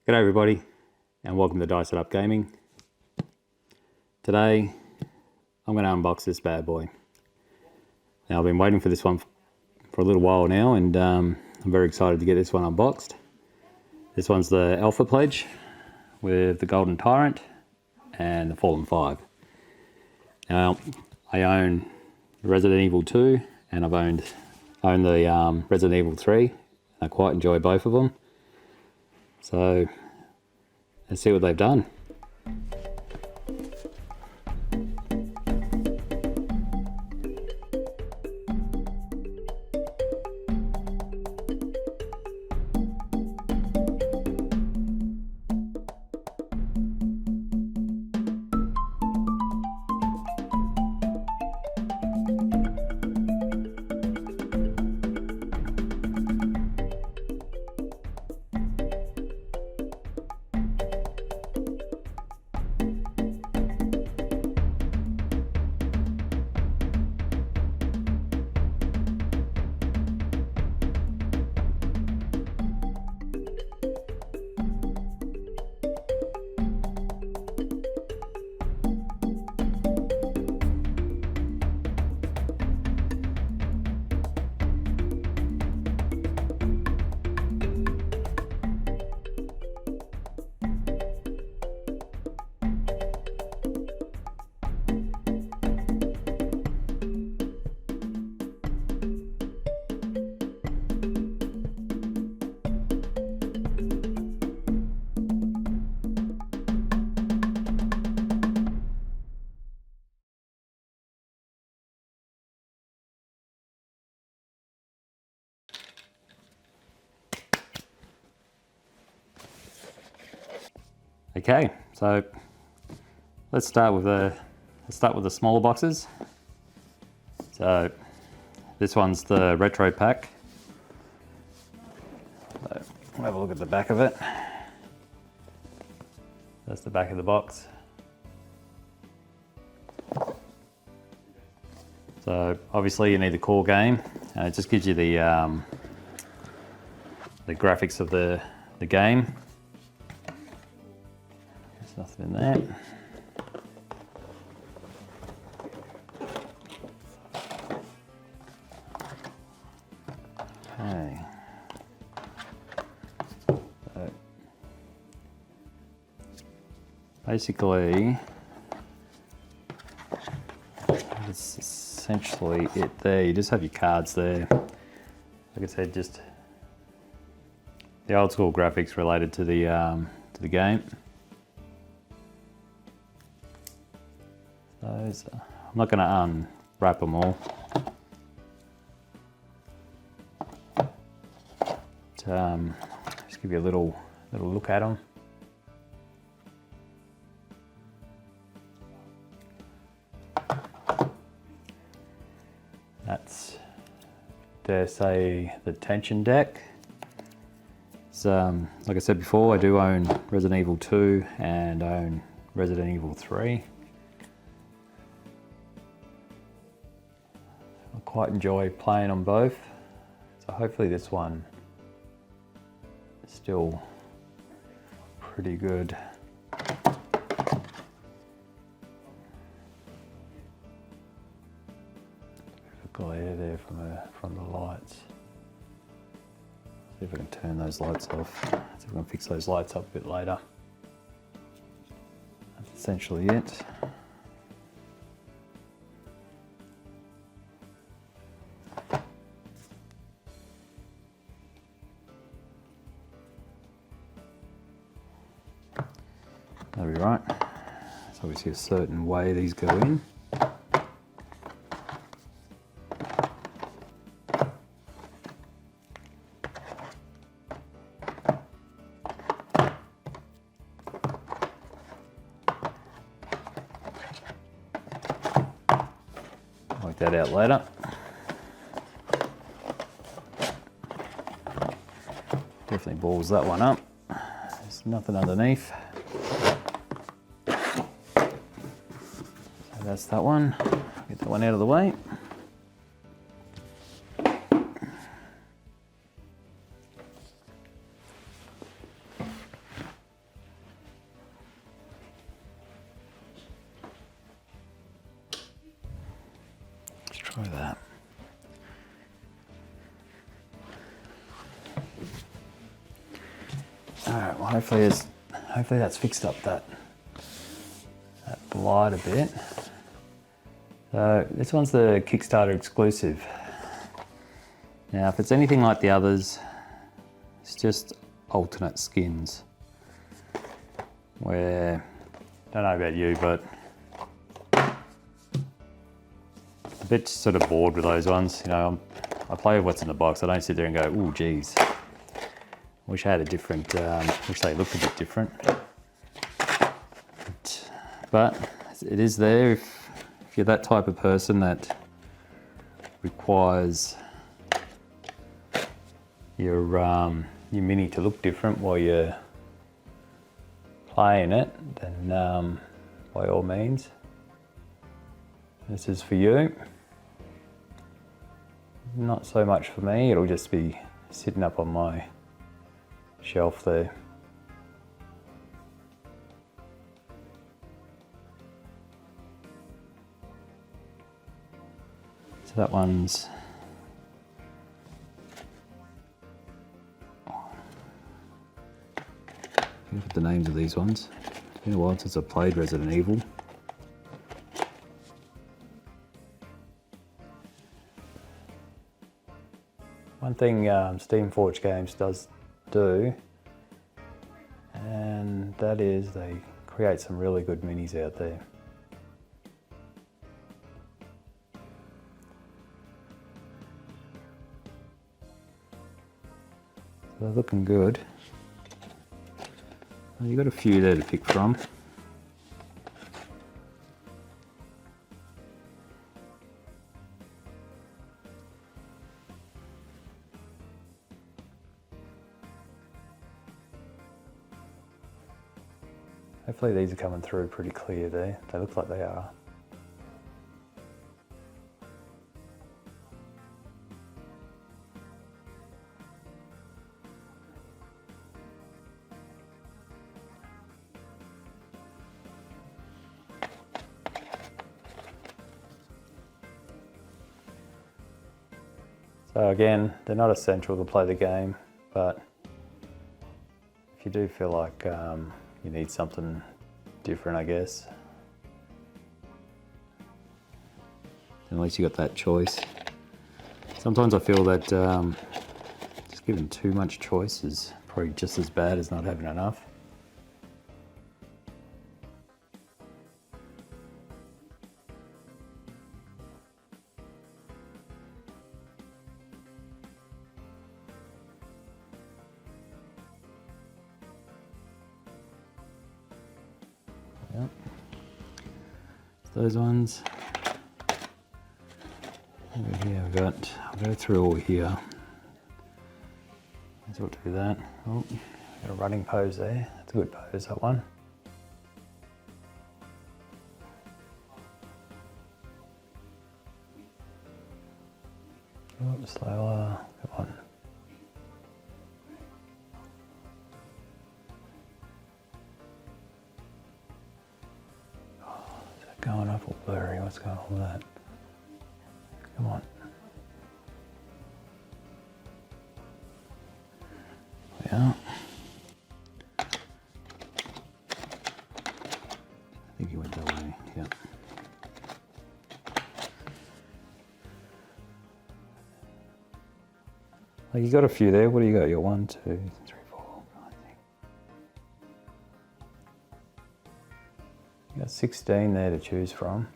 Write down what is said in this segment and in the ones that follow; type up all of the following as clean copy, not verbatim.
G'day everybody, and welcome to Dice It Up Gaming. Today, I'm going to unbox this bad boy. Now, I've been waiting for this one for a little while now, and I'm very excited to get this one unboxed. This one's the Alpha Pledge with the Golden Tyrant and the Fallen 5. Now, I own Resident Evil 2, and I've owned the Resident Evil 3. I quite enjoy both of them. So let's see what they've done. Okay, so let's start with the smaller boxes. So this one's the retro pack. So we'll have a look at the back of it. That's the back of the box. So obviously you need the core game. It just gives you the graphics of the game. Nothing in that. Okay. So basically, that's essentially it there. You just have your cards there. Like I said, just the old school graphics related to the game. I'm not going to unwrap them all. Just give you a little look at them. That's, dare say, the tension deck. So, like I said before, I do own Resident Evil 2 and own Resident Evil 3. Quite enjoy playing on both, so hopefully this one is still pretty good. Glare there from the lights. See if I can turn those lights off. See if I can fix those lights up a bit later. That's essentially it. That'll be right. There's obviously a certain way these go in. Work that out later. Definitely balls that one up. There's nothing underneath. That's that one. Get that one out of the way. Look at that. Alright, well hopefully that's fixed up that blight a bit. So this one's the Kickstarter exclusive. Now if it's anything like the others, it's just alternate skins. Where, don't know about you, but a bit sort of bored with those ones. You know, I play with what's in the box. I don't sit there and go, ooh, geez. Wish I had a different, wish they looked a bit different. But it is there if you're that type of person that requires your mini to look different while you're playing it, then by all means, this is for you. Not so much for me, it'll just be sitting up on my shelf there. So that one's look at the names of these ones. It's been a while since I've played Resident Evil. One thing Steamforged Games does do, and that is they create some really good minis out there. So they're looking good. Well, you've got a few there to pick from. Hopefully these are coming through pretty clear there. They look like they are. So again, they're not essential to play the game, but if you do feel like you need something different, I guess, at least you got that choice. Sometimes I feel that just giving too much choice is probably just as bad as not having enough. Yep. Those ones. Over here I'll go through all here. Let's not do that. Oh, got a running pose there. That's a good pose, that one. Oh, slower. Come on. Going up all blurry, what's going on with that? Come on. Yeah. I think he went that way, yeah. Like you got a few there, what do you got? Your 1, 2, 3, 4, I think. You got 16 there to choose from,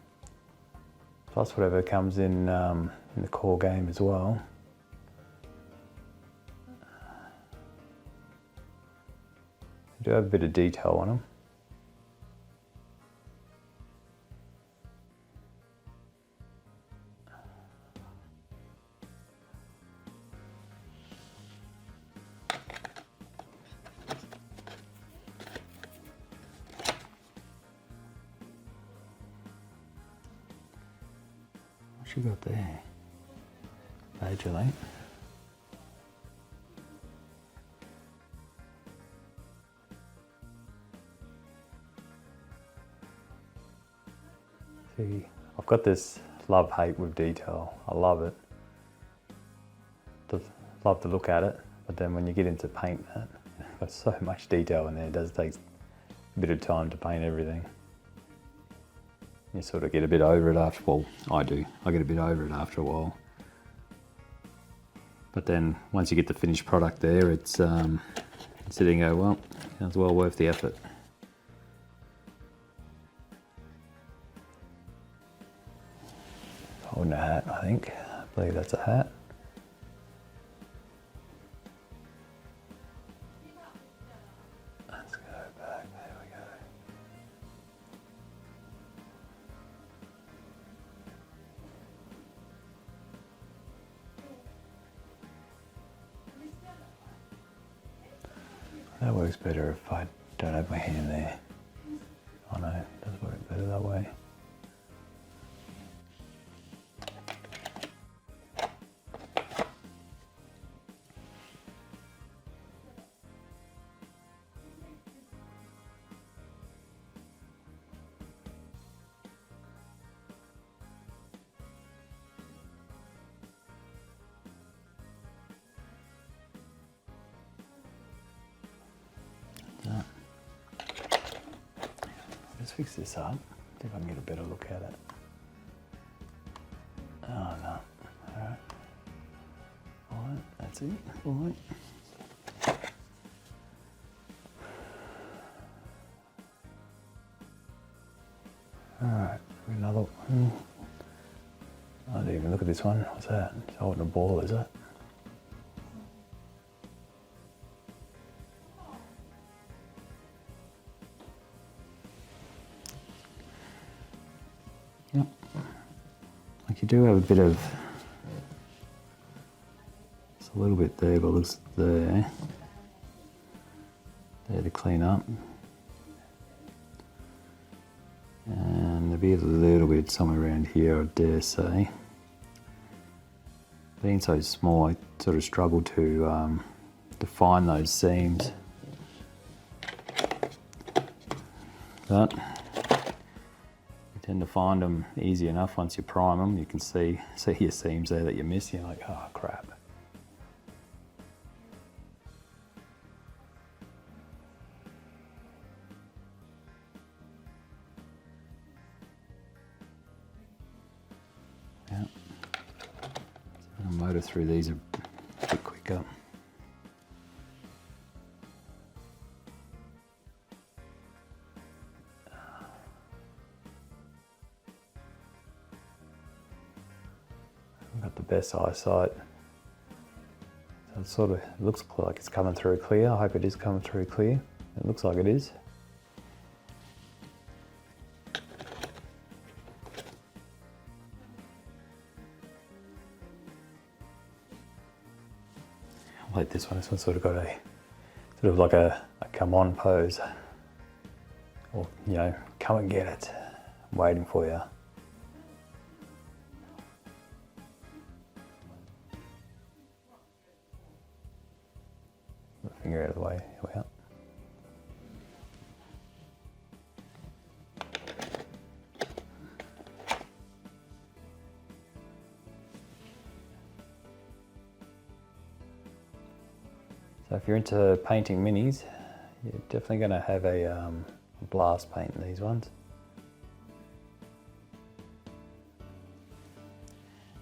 plus whatever comes in the core game as well. You do have a bit of detail on them. What you got there? Badgerlight. See, I've got this love-hate with detail. I love it. Love to look at it, but then when you get into paint that, there's so much detail in there. It does take a bit of time to paint everything. You sort of get a bit over it after, well, I do. I get a bit over it after a while. But then once you get the finished product there, it's sitting there, well, it's well worth the effort. Holding a hat, I think. I believe that's a hat. Let's go back, there we go. That works better if I don't have my hand there. Oh no, it does work better that way. Let's fix this up, see if I can get a better look at it. Oh no, alright. Alright, that's it, alright. Alright, another one. I didn't even look at this one, what's that? It's holding a ball, is it? Yep. Like you do have a bit of, it's a little bit there, but it looks there to clean up. And there'll be a little bit somewhere around here, I dare say. Being so small, I sort of struggle to define those seams. But tend to find them easy enough once you prime them. You can see your seams there that you miss. You're like, oh crap. Yeah. So I'll motor through these a bit quicker. Got the best eyesight. So it sort of looks like it's coming through clear. I hope it is coming through clear. It looks like it is. I like this one. This one's sort of got a sort of like a come on pose. Or, you know, come and get it. I'm waiting for you. Finger out of the way, here we are. So if you're into painting minis, you're definitely going to have a blast painting these ones.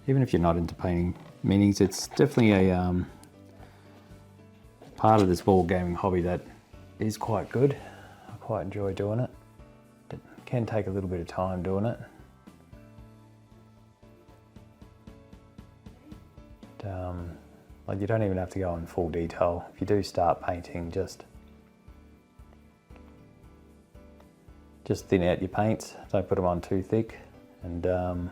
Even if you're not into painting minis, it's definitely a part of this ball gaming hobby that is quite good. I quite enjoy doing it. It can take a little bit of time doing it. But, like you don't even have to go in full detail. If you do start painting, just thin out your paints. Don't put them on too thick, and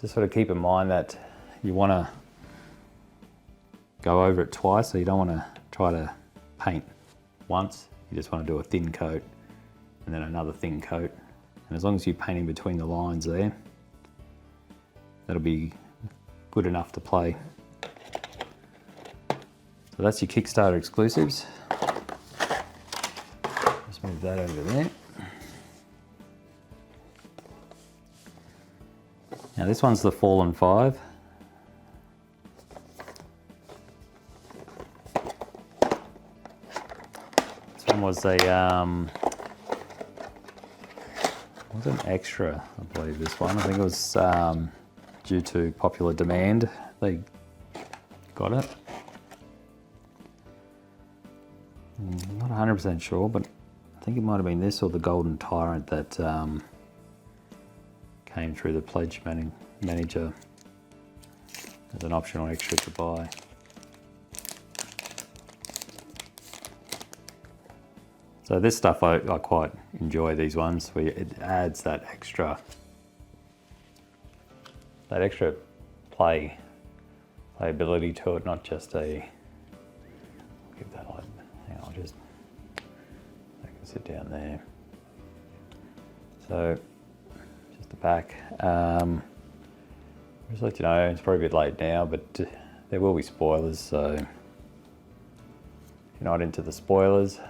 just sort of keep in mind that you want to go over it twice, so you don't want to try to paint once. You just want to do a thin coat and then another thin coat. And as long as you're painting between the lines there, that'll be good enough to play. So that's your Kickstarter exclusives. Just move that over there. Now this one's the Fallen 5. This one was a was an extra, I believe, this one. I think it was due to popular demand they got it. I'm not 100% sure, but I think it might have been this or the Golden Tyrant that came through the pledge manager as an optional extra to buy. So this stuff I quite enjoy, these ones where it adds that extra playability to it, not just a, give that like, hang on, I can sit down there. So just the back. Just let you know, it's probably a bit late now, but there will be spoilers, so if you're not into the spoilers,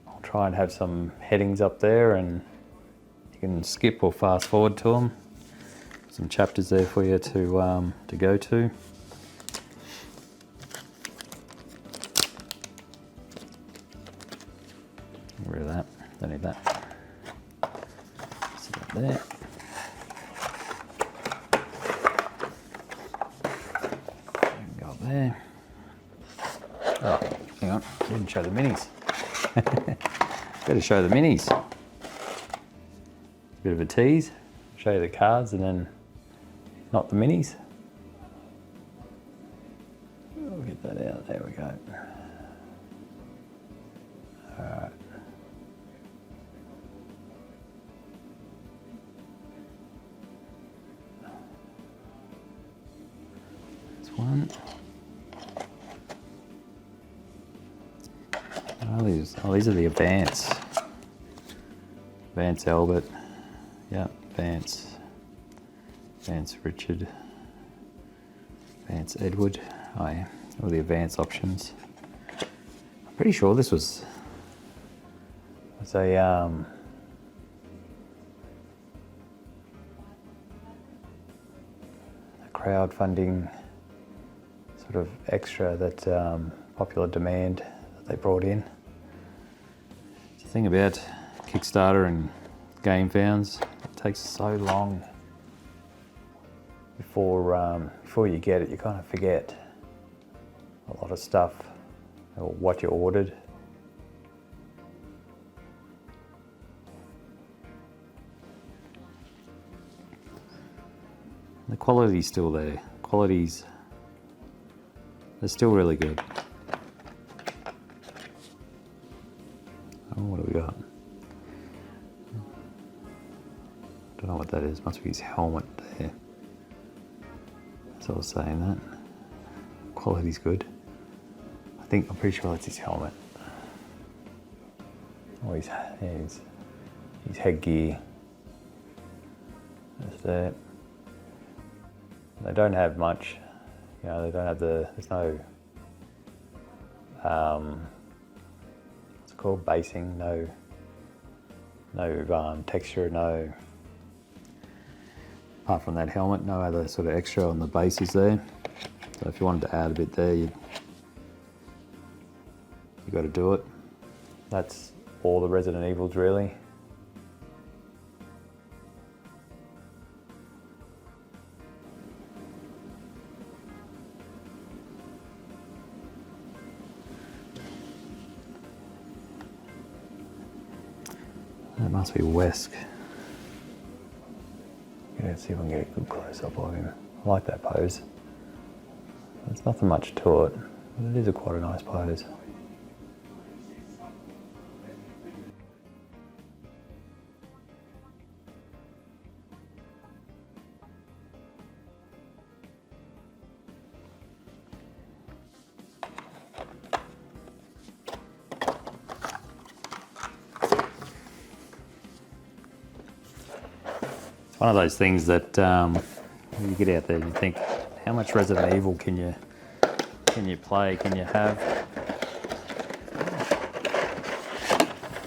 I'll try and have some headings up there and you can skip or fast forward to them. Some chapters there for you to go to. Get rid of that, don't need that. Sit up there. Go up there. Oh, hang on, I didn't show the minis. Better show the minis. Bit of a tease, show you the cards and then not the minis. We'll get that out, there we go. Alright. That's one. Oh, these are the Advance. Vance Albert. Yeah, Vance. Vance Richard. Vance Edward. Oh yeah, all the Advance options. I'm pretty sure this was a crowdfunding sort of extra that popular demand that they brought in. The thing about Kickstarter and game founds, it takes so long before you get it. You kind of forget a lot of stuff or what you ordered. The quality's still there. They're still really good. Oh, what do we got? Don't know what that is. Must be his helmet there. That's what I was saying, that. Quality's good. I'm pretty sure that's his helmet. Oh, his headgear. That's that. They don't have much. You know, they don't have there's no, what's it called, basing, no texture, no, apart from that helmet, no other sort of extra on the bases there. So if you wanted to add a bit there, you got to do it. That's all the Resident Evils really. That must be Wesk. Let's see if I can get a good close-up of him. I like that pose. There's nothing much to it, but it is quite a nice pose. One of those things that when you get out there, you think, how much Resident Evil can you play? Can you have?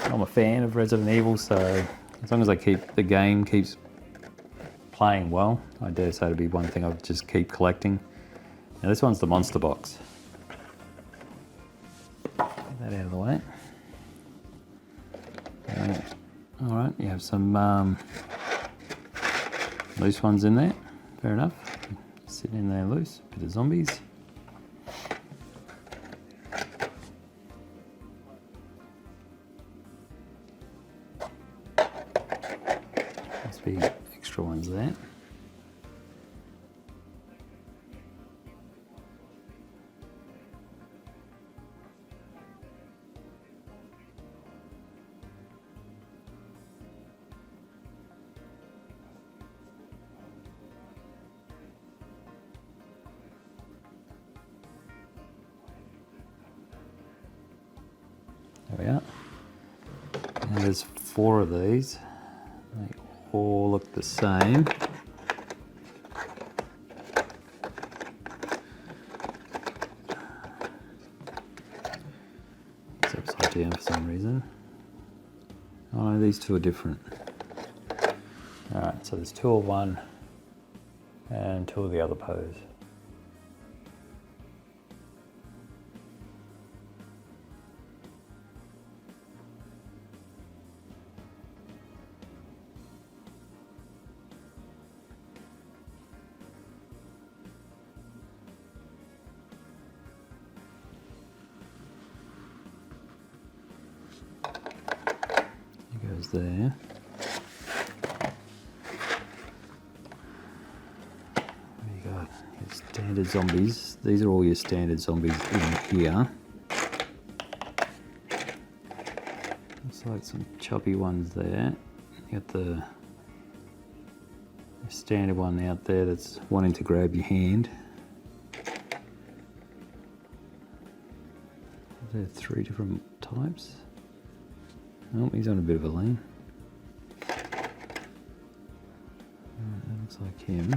I'm a fan of Resident Evil, so as long as the game keeps playing well. I dare say it'll be one thing I'll just keep collecting. Now this one's the monster box. Get that out of the way. All right, you have some loose ones in there. Fair enough. Sitting in there loose. Bit of zombies. Must be extra ones there. There we are. And there's 4 of these. They all look the same. It's upside down for some reason. Oh no, these 2 are different. Alright, so there's 2 of one and 2 of the other pose. Goes there. There you go. Your standard zombies. These are all your standard zombies in here. Looks like some chubby ones there. You got the standard one out there that's wanting to grab your hand. There are 3 different types. Oh, he's on a bit of a lean. That looks like him.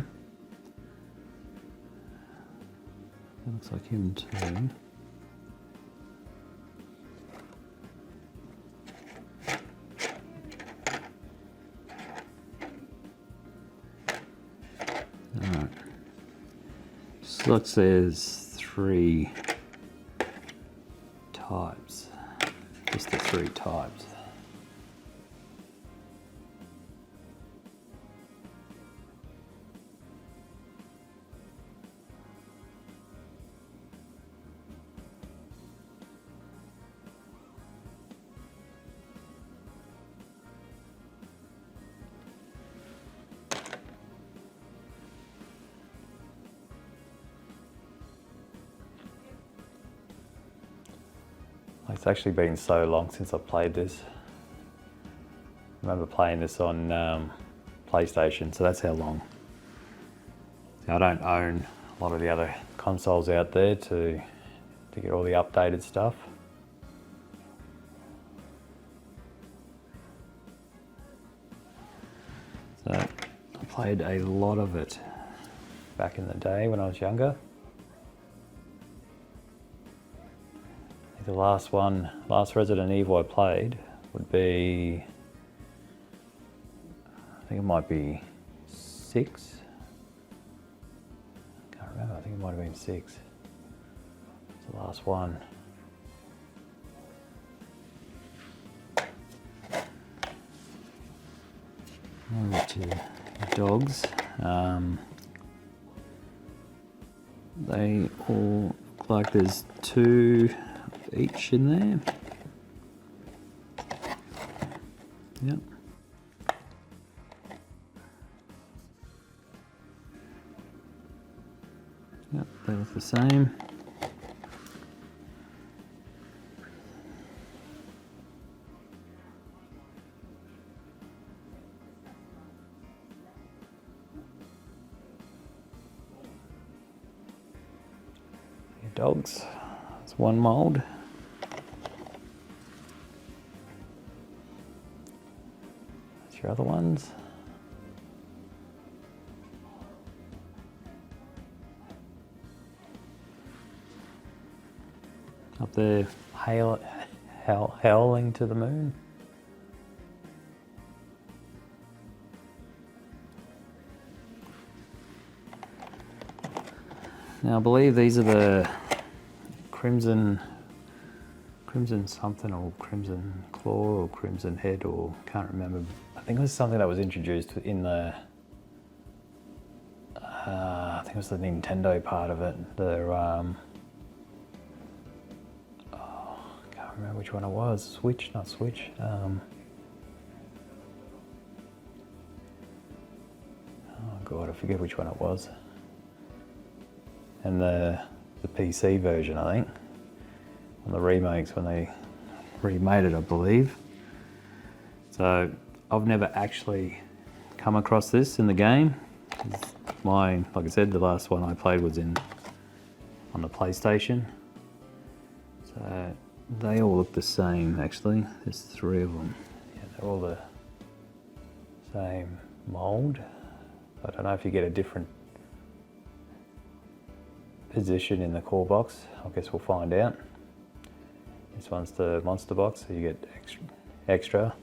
That looks like him too. Alright. Just looks there's 3 types. Just the 3 types. It's actually been so long since I've played this. I remember playing this on PlayStation, so that's how long. I don't own a lot of the other consoles out there to get all the updated stuff. So I played a lot of it back in the day when I was younger. The last Resident Evil I played would be, I think it might be 6. I can't remember, I think it might have been 6. It's the last one. Over to the dogs. They all look like there's 2 each in there. Yep. Yep, they look the same. Your dogs. It's 1 mold. Your other ones. Up there, howling to the moon. Now I believe these are the Crimson something, or Crimson Claw, or Crimson Head, or can't remember. I think it was something that was introduced in the, I think it was the Nintendo part of it. Can't remember which one it was. Switch, not Switch. Oh God, I forget which one it was. And the PC version, I think. On the remakes when they remade it, I believe. So I've never actually come across this in the game. Like I said, the last one I played was on the PlayStation. So they all look the same actually. There's 3 of them. Yeah, they're all the same mold. I don't know if you get a different position in the core box. I guess we'll find out. This one's the monster box, so you get extra.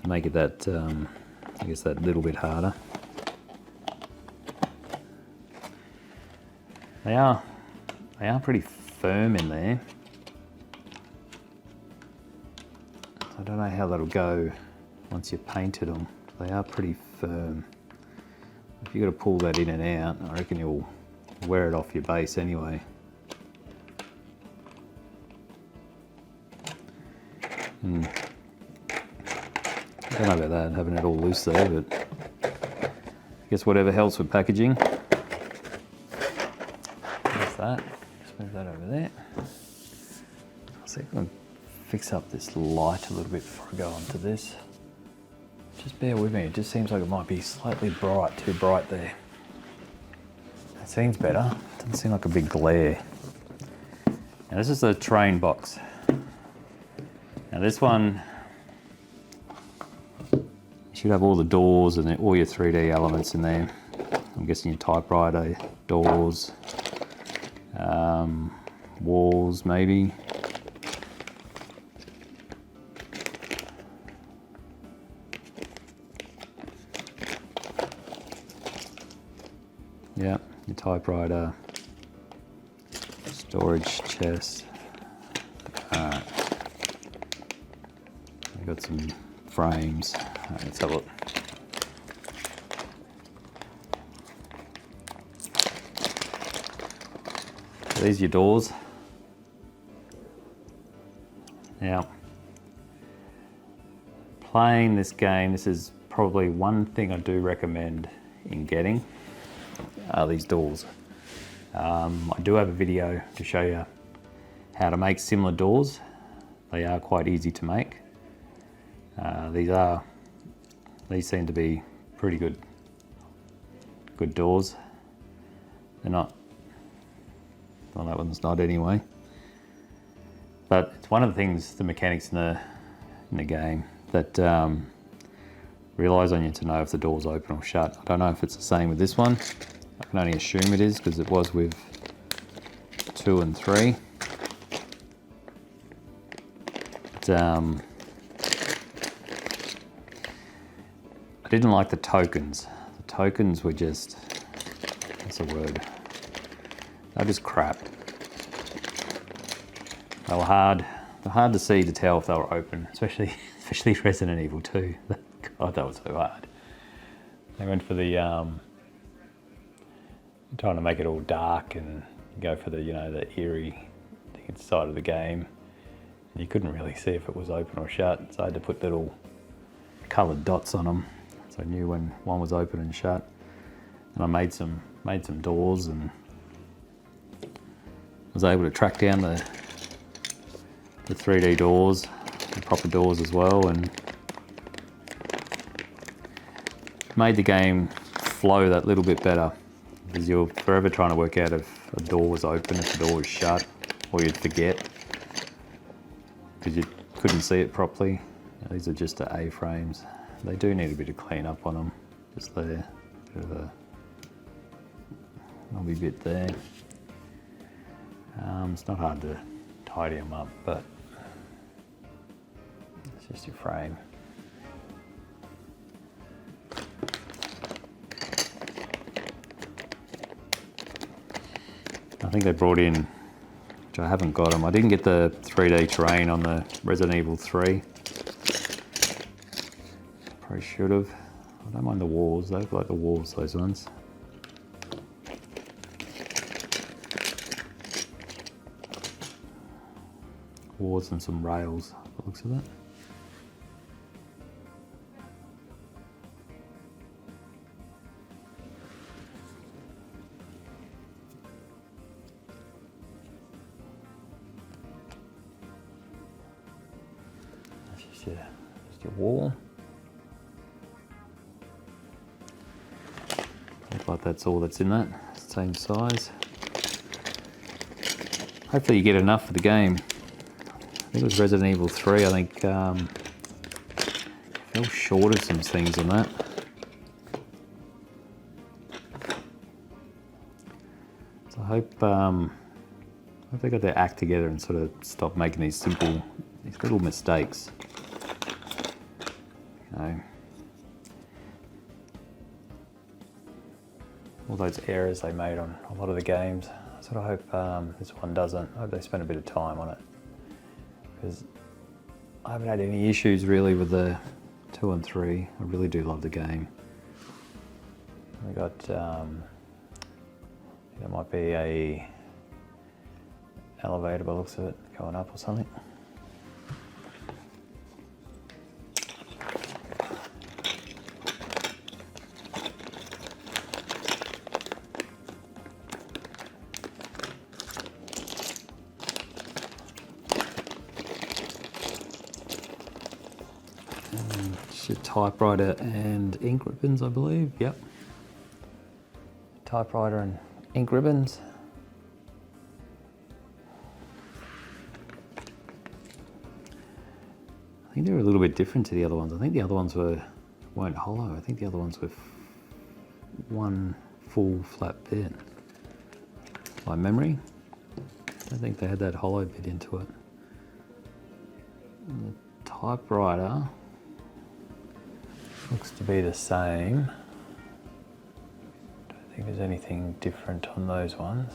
Make it that, I guess, that little bit harder. They are pretty firm in there. I don't know how that'll go once you've painted them. They are pretty firm. If you've got to pull that in and out, I reckon you'll wear it off your base anyway. I don't know about that, having it all loose there, but I guess whatever helps with packaging. There's that. Just move that over there. I'll see if I can fix up this light a little bit before I go on to this. Just bear with me, it just seems like it might be slightly bright, too bright there. That seems better. Doesn't seem like a big glare. Now this is the terrain box. Now this one should have all the doors and all your 3D elements in there. I'm guessing your typewriter, doors, walls maybe. Yeah, your typewriter, storage chest. I've got some frames. Right, let's have a look. So these are your doors. Now, playing this game, this is probably one thing I do recommend in getting, are these doors. I do have a video to show you how to make similar doors. They are quite easy to make. These seem to be pretty good doors. They're not, well, that one's not anyway. But it's one of the things, the mechanics in the game that relies on you to know if the door's open or shut. I don't know if it's the same with this one. I can only assume it is because it was with 2 and 3. But, I didn't like the tokens. The tokens were just, what's the word? They're just crap. They were hard. They're hard to see to tell if they were open, especially Resident Evil 2. God, that was so hard. They went for the trying to make it all dark and go for the the eerie thing inside of the game. And you couldn't really see if it was open or shut, so I had to put little coloured dots on them, so I knew when one was open and shut. And I made some doors and was able to track down the 3D doors, the proper doors as well, and made the game flow that little bit better, because you're forever trying to work out if a door was open, if the door was shut, or you'd forget because you couldn't see it properly. These are just the A-frames. They do need a bit of clean up on them, just there, bit of a knobby bit there. It's not hard to tidy them up, but it's just your frame. I think they brought in, which I haven't got them. I didn't get the 3D terrain on the Resident Evil 3. Probably should have. I don't mind the walls, they look like the walls, those ones. Walls and some rails, by the looks of it. That's just your wall. Looks like that's all that's in that, same size. Hopefully you get enough for the game. I think it was Resident Evil 3, I think fell short of some things on that. So I hope they got their act together and sort of stop making these little mistakes. All those errors they made on a lot of the games. I sort of hope this one doesn't. I hope they spend a bit of time on it. Because I haven't had any issues really with the 2 and 3. I really do love the game. We got, there might be a elevator by the looks of it going up or something. Typewriter and ink ribbons, I believe. Yep. Typewriter and ink ribbons. I think they were a little bit different to the other ones. I think the other ones weren't hollow. I think the other ones were one full flat bit. By memory. I don't think they had that hollow bit into it. And the typewriter looks to be the same. Don't think there's anything different on those ones.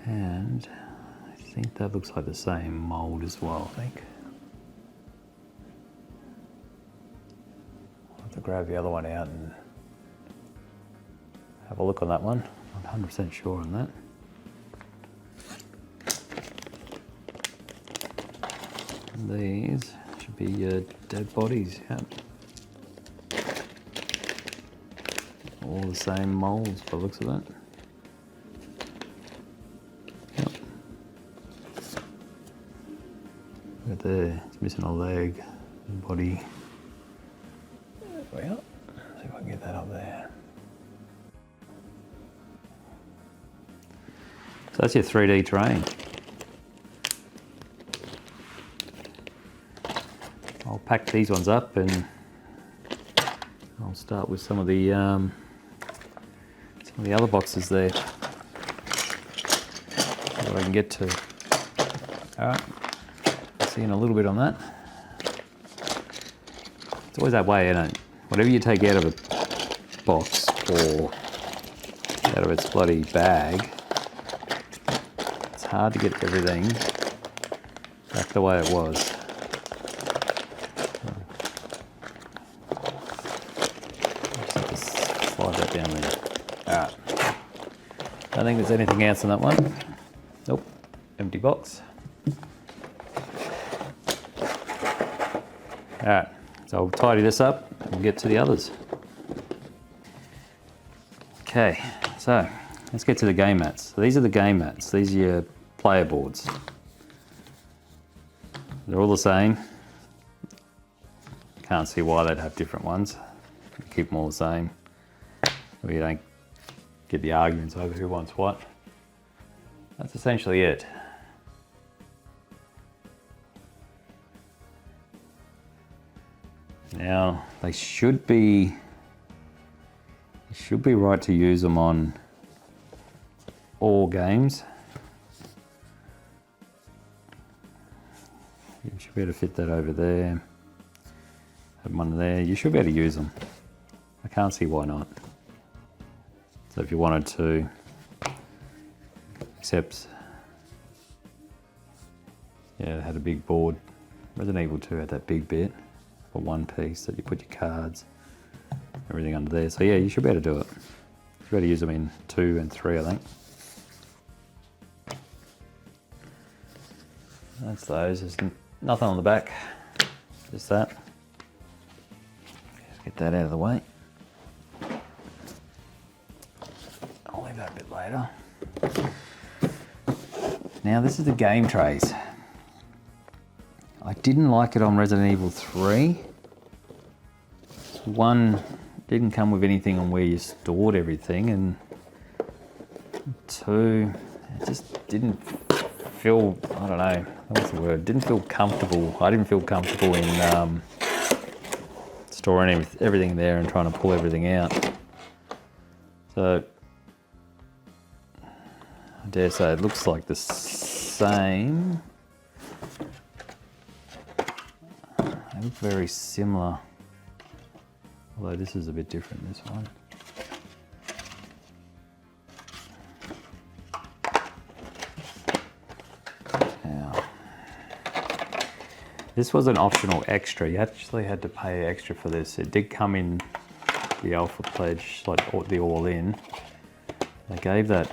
And I think that looks like the same mold as well, I think. I'll have to grab the other one out and have a look on that one. I'm 100% sure on that. These should be dead bodies, yeah. All the same molds by the looks of that. Yep. Right there, it's missing a leg, body. Well, see if I can get that up there. So that's your 3D terrain. I'll pack these ones up and I'll start with some of the other boxes there. See what I can get to. Alright, see you in a little bit on that. It's always that way, isn't it? Whatever you take out of a box or out of its bloody bag, it's hard to get everything back the way it was. Slide that down there. Alright. I don't think there's anything else in that one. Nope. Empty box. Alright. So I'll tidy this up and get to the others. Okay. So let's get to the game mats. So these are the game mats. These are your player boards. They're all the same. Can't see why they'd have different ones. Keep them all the same. We don't get the arguments over who wants what. That's essentially it. Now they should be right to use them on all games. You should be able to fit that over there. Have one there. You should be able to use them. I can't see why not. So if you wanted to, except, yeah, it had a big board. Resident Evil 2 had that big bit for one piece that you put your cards, everything under there. So yeah, you should be able to do it. You should be able to use them in 2 and 3, I think. That's those. There's nothing on the back, just that. Let's get that out of the way. I'll leave that a bit later. Now this is the Gametrayz. I didn't like it on Resident Evil 3. One, didn't come with anything on where you stored everything, and 2, it just didn't feel, I don't know, what's the word? Didn't feel comfortable. I didn't feel comfortable in storing everything there and trying to pull everything out. So, I dare say it looks like the same. They look very similar, although this is a bit different, this one. Now, this was an optional extra. You actually had to pay extra for this. It did come in the Alpha Pledge, like the all-in. They gave that,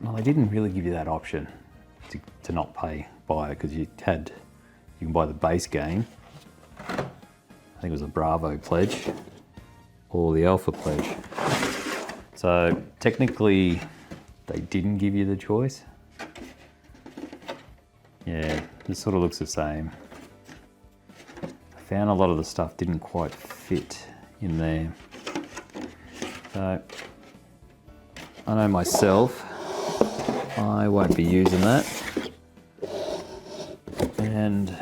well, they didn't really give you that option to not buy it, because you can buy the base game. I think it was a Bravo Pledge or the Alpha Pledge. So technically they didn't give you the choice. Yeah, this sort of looks the same. I found a lot of the stuff didn't quite fit in there. So I know myself, I won't be using that. And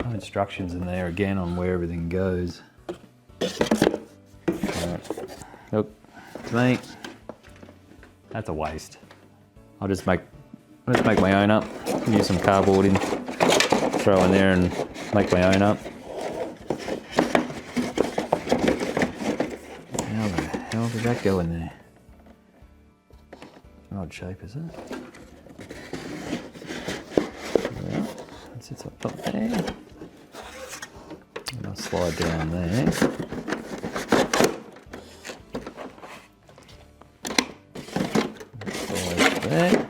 no instructions in there again on where everything goes. Look, to me, that's a waste. I'll just make my own up. Use some cardboard in, throw in there and make my own up. How the hell did that go in there? It's an odd shape, is it? It sits up top there. And I'll slide down there. Slide there.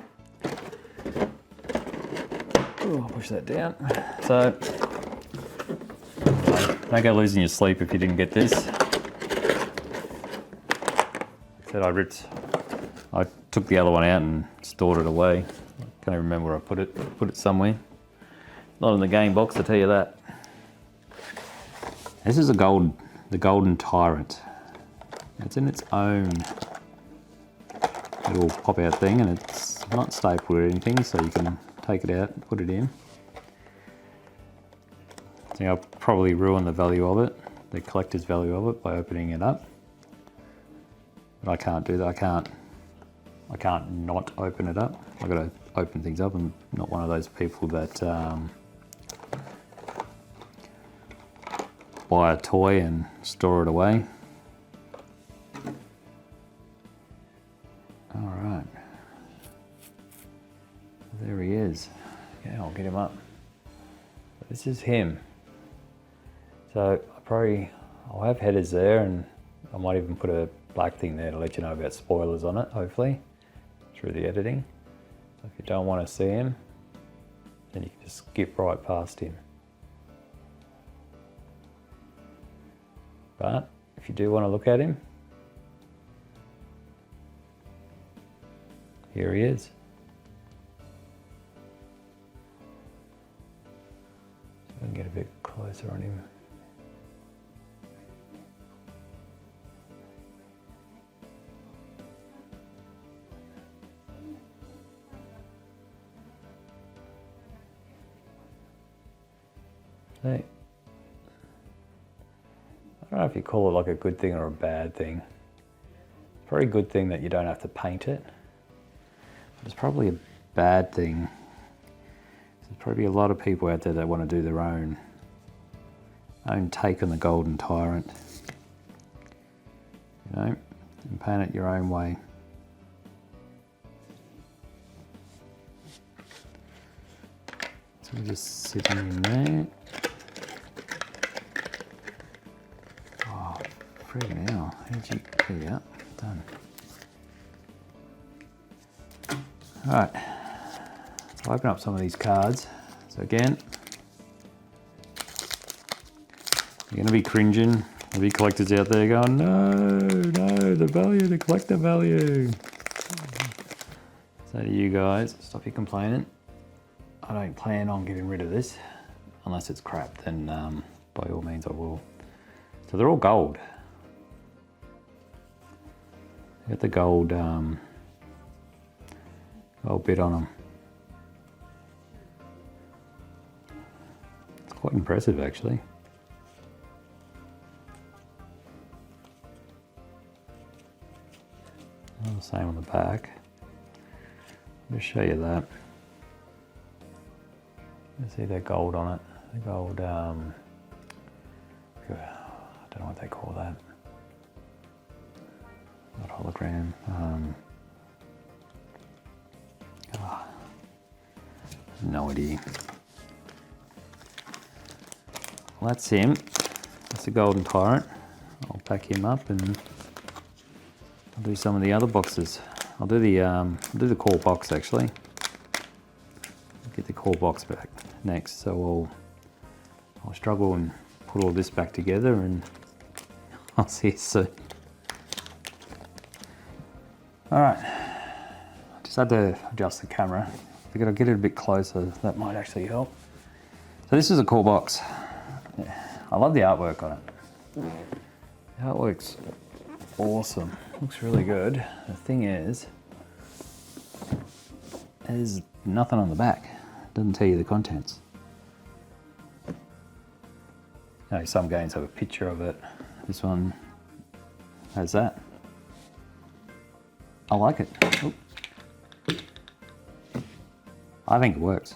Oh, I'll push that down. So, don't go losing your sleep if you didn't get this. Said I took the other one out and stored it away. I can't even remember where I put it somewhere. Not in the game box, I'll tell you that. This is the golden Tyrant. It's in its own little pop-out thing, and it's not stapled or anything, so you can take it out and put it in. I think I'll probably ruin the value of it, the collector's value of it, by opening it up. But I can't do that. I can't not open it up. I've got to open things up. I'm not one of those people that buy a toy and store it away. All right, there he is. Okay, I'll get him up. This is him. So I'll have headers there, and I might even put a black thing there to let you know about spoilers on it, hopefully, through the editing. So if you don't want to see him, then you can just skip right past him. But if you do want to look at him, here he is. So we can get a bit closer on him. Hey. I don't know if you call it like a good thing or a bad thing. It's a very good thing that you don't have to paint it. But it's probably a bad thing. There's probably a lot of people out there that want to do their own take on the Golden Tyrant. You know, and paint it your own way. So we're just sitting in there. Oh, friggin' hell. How'd you... There you go. Done. Alright. So I'll open up some of these cards. So again, you're going to be cringing. There'll be collectors out there going, no, the value, the collector value. So to you guys, stop your complaining. I don't plan on getting rid of this. Unless it's crap, then by all means I will. So they're all gold. Got the gold, gold bit on them. It's quite impressive actually. The same on the back. I'll just show you that. You see that gold on it. The gold, I don't know what they call that. Not hologram. No idea. Well, that's him. That's the Golden Tyrant. I'll pack him up and I'll do some of the other boxes. I'll do the core box actually. I'll get the core box back next. So I'll struggle and put all this back together, and I'll see you soon. All right, I just had to adjust the camera. Figured I'd get it a bit closer. That might actually help. So this is a core box. Yeah, I love the artwork on it. The artwork's awesome. Looks really good. The thing is, there's nothing on the back. It doesn't tell you the contents. You know, some games have a picture of it. This one has that. I like it. Oop. I think it works.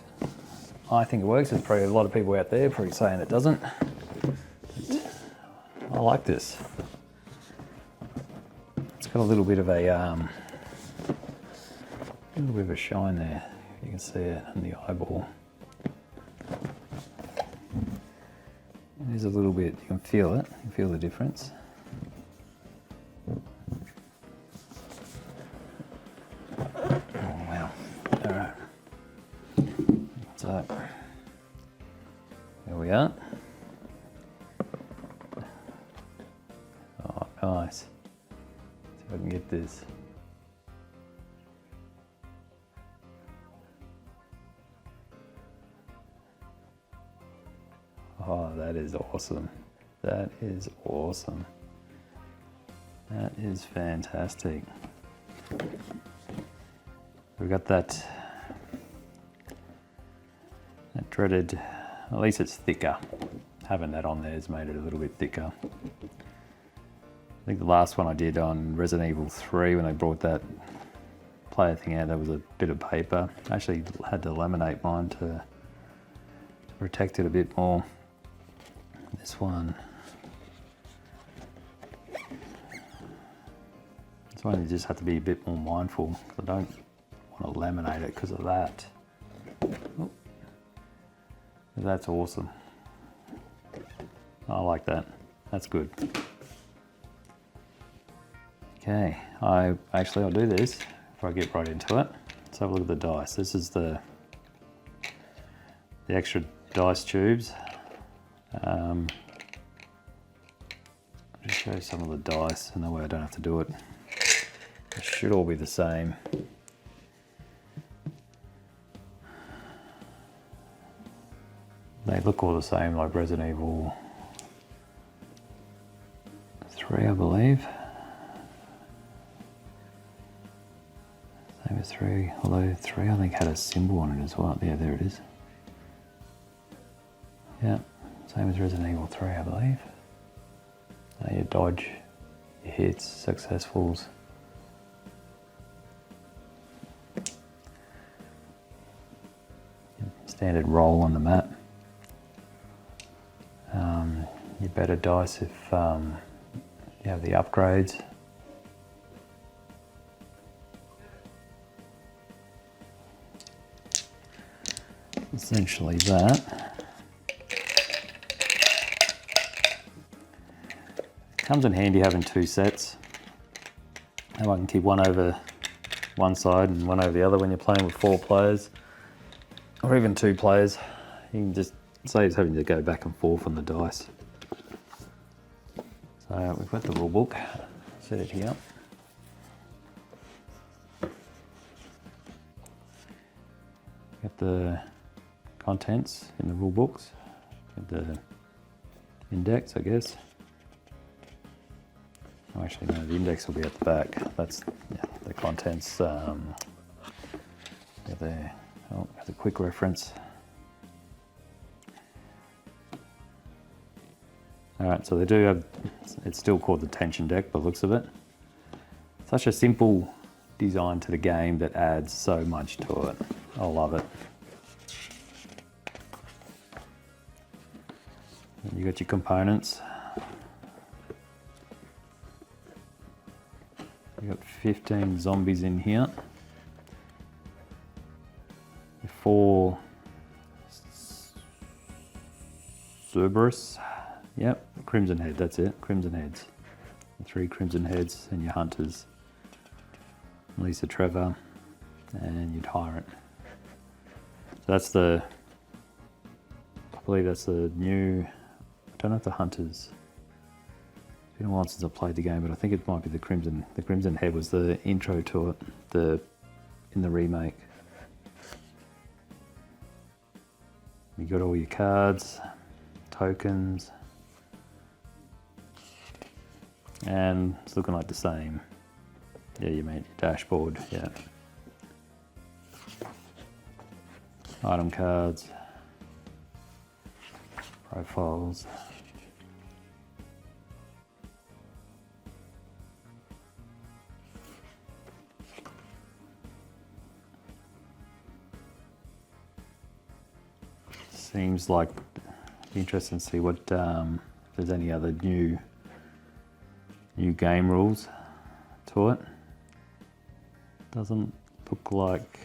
I think it works. There's probably a lot of people out there probably saying it doesn't. But I like this. It's got a little bit of a shine there. You can see it in the eyeball. It is a little bit. You can feel it. You can feel the difference. Oh wow! All right. So there we are. Oh, nice. See if I can get this. Oh, that is awesome. That is awesome. That is fantastic. We've got that dreaded, at least it's thicker. Having that on there has made it a little bit thicker. I think the last one I did on Resident Evil 3 when they brought that player thing out, there was a bit of paper. I actually had to laminate mine to protect it a bit more. This one, you just have to be a bit more mindful. I don't want to laminate it because of that. Oh. That's awesome. I like that. That's good. Okay, I'll do this before I get right into it. Let's have a look at the dice. This is the extra dice tubes. I'll just show you some of the dice, and that way I don't have to do it. It should all be the same. They look all the same, like Resident Evil 3, I believe. Same as 3, although 3 I think had a symbol on it as well. Yeah, there it is. Yeah, same as Resident Evil 3, I believe. Your dodge, your hits, successfuls. standard roll on the map. You better dice if you have the upgrades. Essentially that. Comes in handy having two sets. Now I can keep one over one side and one over the other when you're playing with 4 players, or even 2 players. You can just saves having to go back and forth on the dice. So we've got the rule book, set it here. Got the contents in the rule books, got the index, I guess. Oh, actually no, the index will be at the back. That's the contents. The quick reference. Alright, so they do have, it's still called the tension deck by the looks of it. Such a simple design to the game that adds so much to it. I love it. And you got your components. You got 15 zombies in here. 4 Cerberus. Yep, Crimson Head, that's it, Crimson Heads. 3 Crimson Heads and your Hunters. Lisa Trevor and your Tyrant. So that's the, I believe that's the new, I don't know if the Hunters. It's been a while since I played the game, but I think it might be the Crimson. The Crimson Head was the intro to it, in the remake. You got all your cards, tokens, and it's looking like the same. Yeah, you made your dashboard, yeah. Item cards, profiles. Seems like it'd be interesting to see what if there's any other new game rules to it. Doesn't look like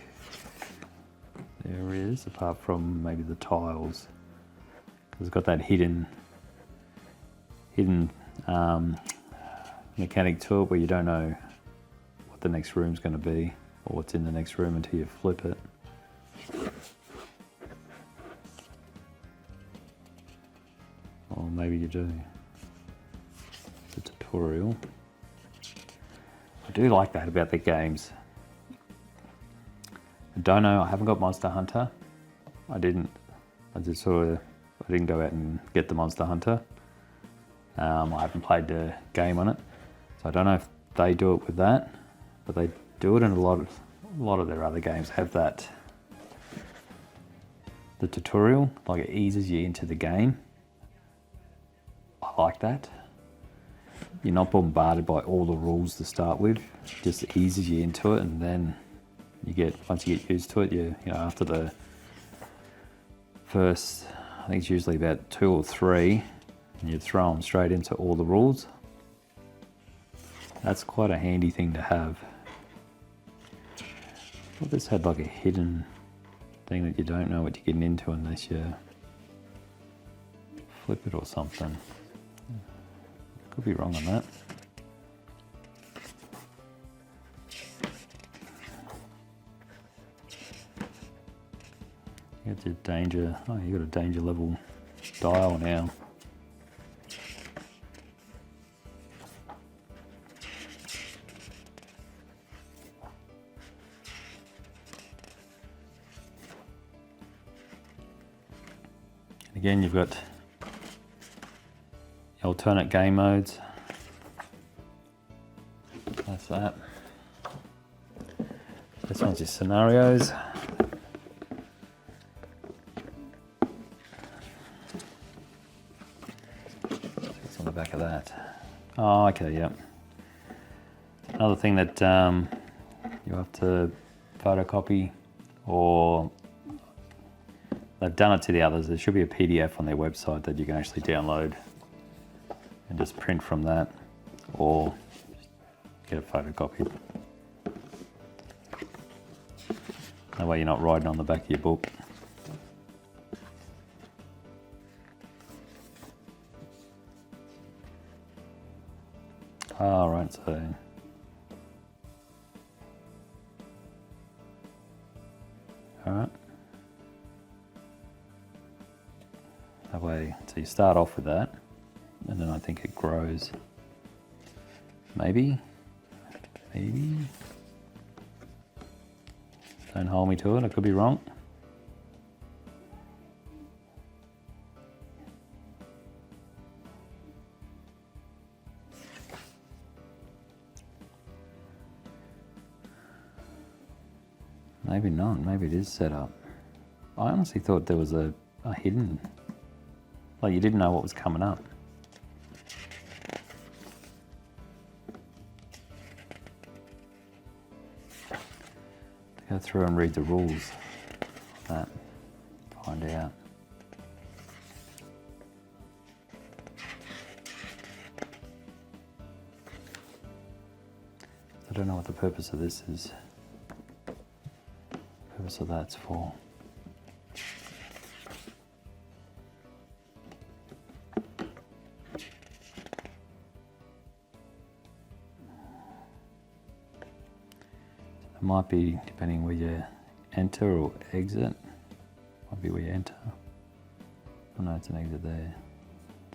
there is, apart from maybe the tiles, because it's got that hidden mechanic to it where you don't know what the next room's going to be or what's in the next room until you flip it. Or maybe you do. The tutorial. I do like that about the games. I don't know, I haven't got Monster Hunter. I didn't go out and get the Monster Hunter. I haven't played the game on it. So I don't know if they do it with that, but they do it in a lot of their other games have that. The tutorial, like it eases you into the game. I like that. You're not bombarded by all the rules to start with. It just eases you into it, and then once you get used to it, you know, after the first, I think it's usually about 2 or 3, and you throw them straight into all the rules. That's quite a handy thing to have. I thought this had like a hidden thing that you don't know what you're getting into unless you flip it or something. Could be wrong on that. You got your danger, you got a danger level dial now. And again, you've got alternate game modes. That's that. This one's your scenarios. What's on the back of that? Oh, okay, yep. Another thing that you have to photocopy or they've done it to the others. There should be a PDF on their website that you can actually download and just print from that, or get a photocopy. That way you're not writing on the back of your book. All right, so all right. That way, so you start off with that, and then I think it grows. Maybe. Don't hold me to it, I could be wrong. Maybe not, maybe it is set up. I honestly thought there was a hidden, like you didn't know what was coming up. Go through and read the rules of that, find out. I don't know what the purpose of this is. Purpose of that's for. It might be depending where you enter or exit. Might be where you enter. Oh no, it's an exit there.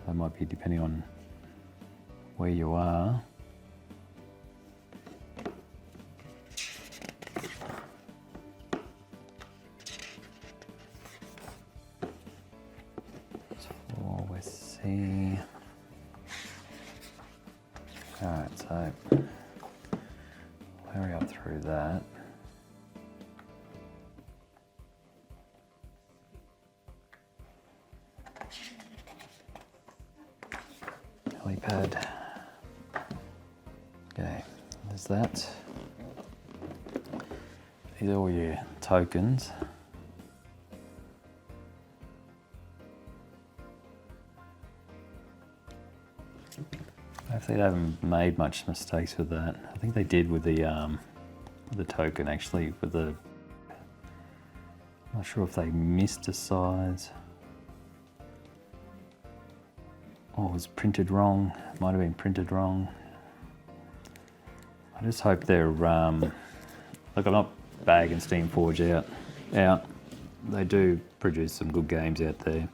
That might be depending on where you are. So we'll see. Alright, so hurry up through that. Helipad. Okay, there's that. These are all your tokens. Hopefully they haven't made much mistakes with that. I think they did with the token actually, with the, I'm not sure if they missed a size or was printed wrong. It might have been printed wrong. I just hope they're, look, I'm not bagging Steamforge out. They do produce some good games out there.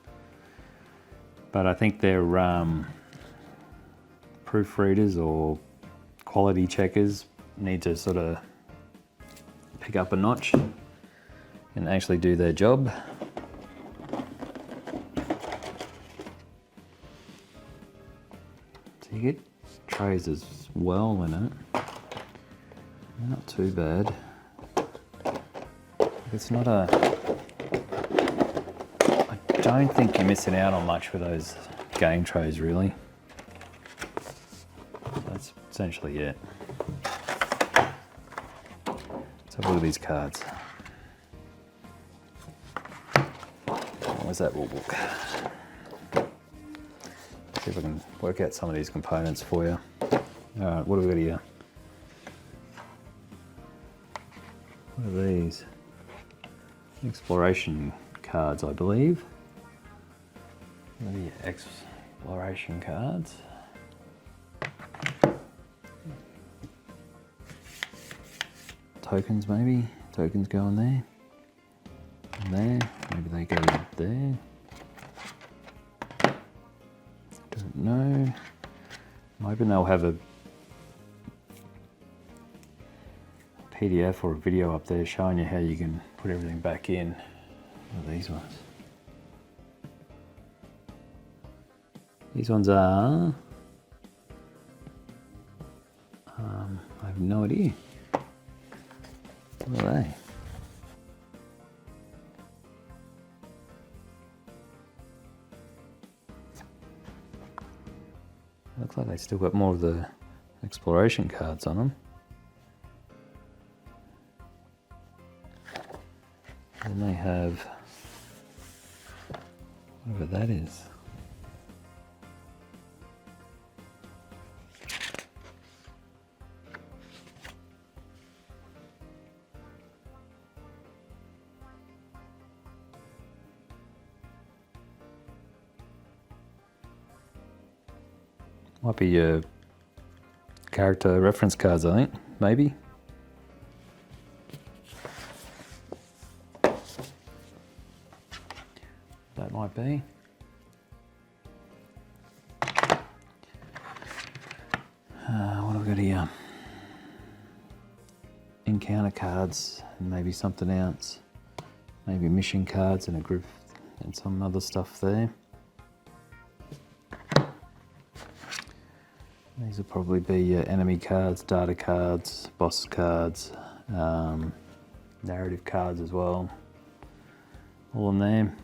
But I think they're proofreaders or quality checkers need to sort of pick up a notch and actually do their job. So you get trays as well in it. Not too bad. It's not a... I don't think you're missing out on much with those Gametrayz really. That's essentially it. Let's have a look at these cards. Where's that rule book? See if I can work out some of these components for you. Alright, what have we got here? What are these? Exploration cards, I believe. What are your exploration cards? Tokens maybe? Tokens go in there. And there. Maybe they go there. Don't know. I'm hoping they'll have a PDF or a video up there showing you how you can put everything back in. What are these ones? These ones are... I have no idea. What are they? Looks like they still got more of the exploration cards on them. And they have Whatever that is. Might be your character reference cards, I think, maybe. That might be. What have we got here? Encounter cards and maybe something else. Maybe mission cards and a group and some other stuff there. These will probably be your enemy cards, data cards, boss cards, narrative cards as well. All in there.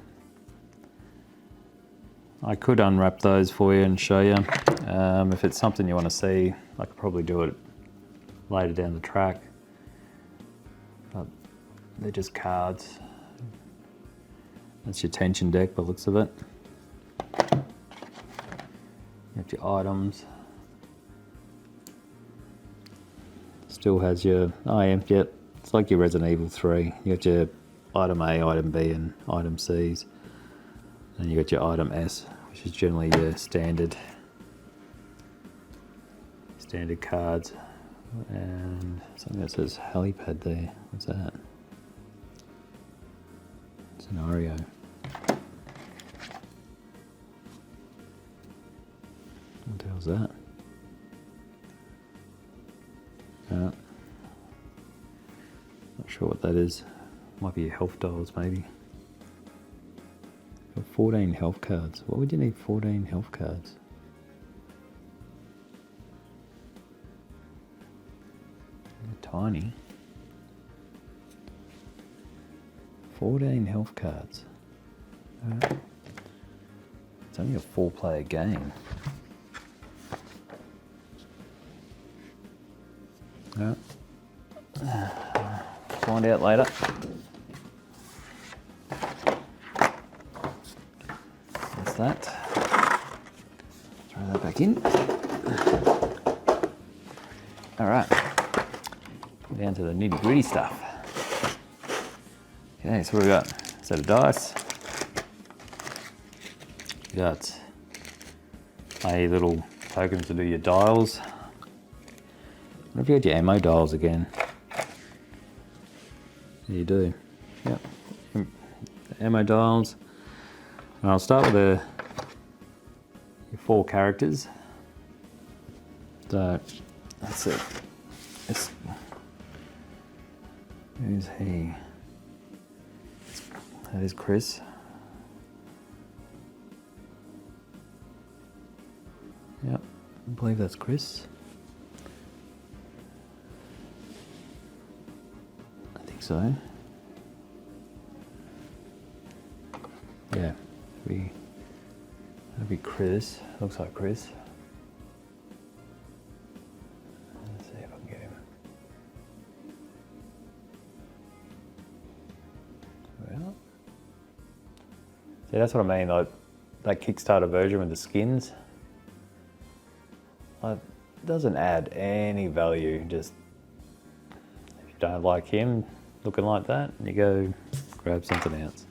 I could unwrap those for you and show you. If it's something you want to see, I could probably do it later down the track. But they're just cards. That's your tension deck by the looks of it. You have your items. Still has your, oh yeah, yep, it's like your Resident Evil 3. You got your item A, item B and item C's. And you got your item S, which is generally your standard cards. And something that says helipad there, what's that? Scenario. What the hell's that? Not sure what that is. Might be your health dials, maybe. Got 14 health cards. What would you need 14 health cards? They're tiny. 14 health cards. It's only a 4-player game. Find out later. That's that. Throw that back in. All right. Down to the nitty-gritty stuff. Okay, so what we got? A set of dice. You got a little tokens to do your dials. What if you had your ammo dials again? You do. Yep. Ammo dials. And I'll start with your 4 characters. So that's it. Who's he? That is Chris. Yep, I believe that's Chris. So, yeah, that'd be Chris. Looks like Chris. Let's see if I can get him. Well, see, that's what I mean. Like that Kickstarter version with the skins, like, doesn't add any value. Just if you don't like him looking like that, and you go grab something else.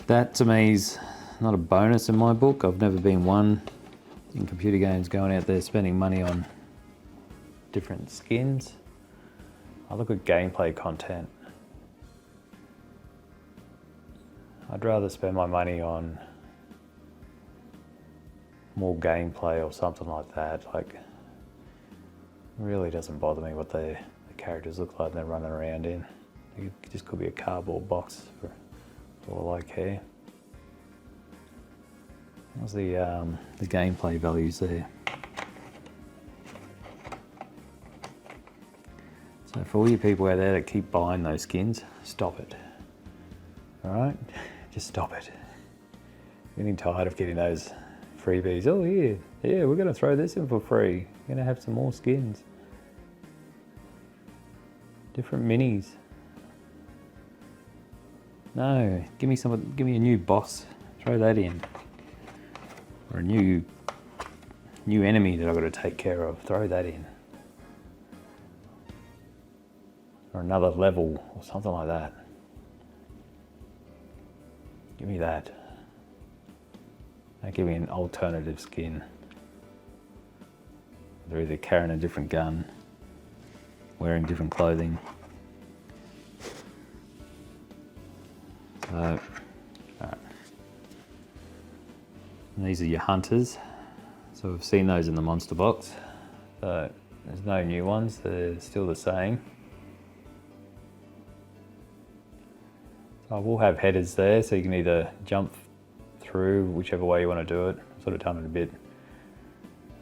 That to me is not a bonus in my book. I've never been one in computer games going out there spending money on different skins. I look at gameplay content. I'd rather spend my money on more gameplay or something like that. Like, it really doesn't bother me what the characters look like they're running around in. It just could be a cardboard box for all I care. How's the gameplay values there? So for all you people out there that keep buying those skins, stop it. All right, just stop it. Getting tired of getting those freebies. Oh yeah, we're gonna throw this in for free. We're gonna have some more skins. Different minis. No, give me a new boss Throw that in. Or a new enemy that I've got to take care of. Throw that in. Or another level or something like that. Give me that. Don't give me an alternative skin. They're either carrying a different gun, wearing different clothing. So, alright. These are your hunters. So we've seen those in the monster box. So there's no new ones, they're still the same. So I will have headers there, so you can either jump through whichever way you want to do it. I've sort of done it a bit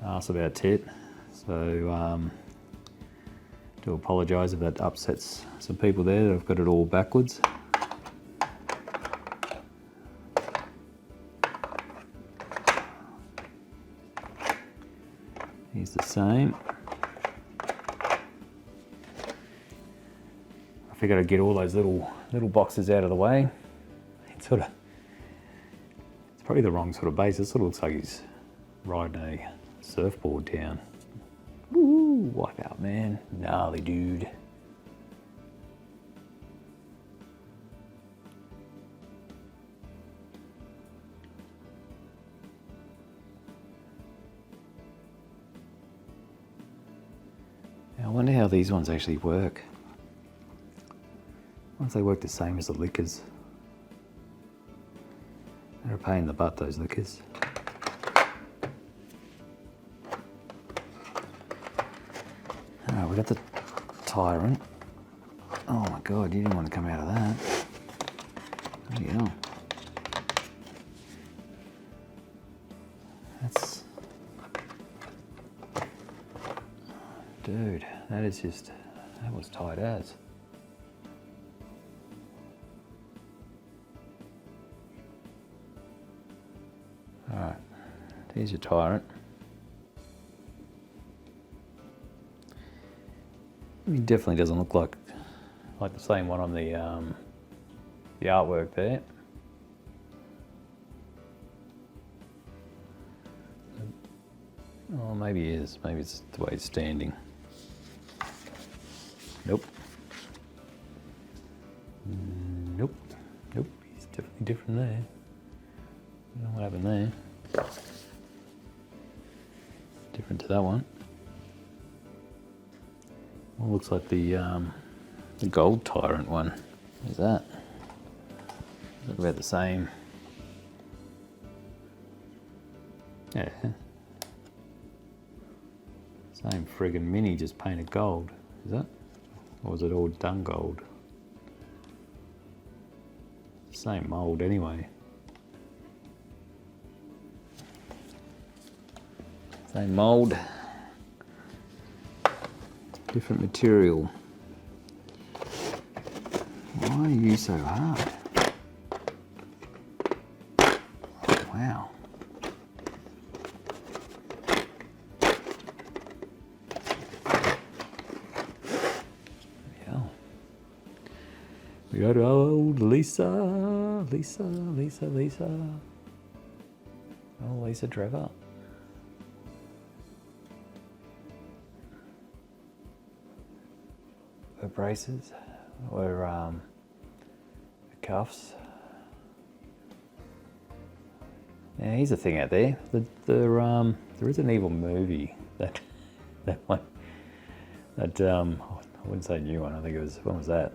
arse about tit. So do apologise if that upsets some people there that I've got it all backwards. He's the same. I figured I'd get all those little boxes out of the way. It's probably the wrong sort of base. It sort of looks like he's riding a surfboard down. Woo, wipe out, man. Gnarly dude. I wonder how these ones actually work. Once they work the same as the lickers. They're a pain in the butt, those lickers. Alright, we got the Tyrant. Oh my god, you didn't want to come out of that. Bloody hell. That's... Dude, that is just... that was tight as. Alright, there's your Tyrant. He definitely doesn't look like the same one on the artwork there. Oh, maybe he is. Maybe it's the way he's standing. Nope. Nope. Nope. He's definitely different there. I don't know what happened there. Different to that one. Well, looks like the gold Tyrant one. What's that? Look about the same. Yeah. Same friggin' mini, just painted gold. Is that? Or was it all done gold? Same mould anyway. Same mould. Different material. Why are you so hard? Wow. Yeah. We got old Lisa. Oh, Lisa Trevor. Her braces, or cuffs. Now here's the thing out there. There is an evil movie that one that I wouldn't say new one. I think it was, when was that?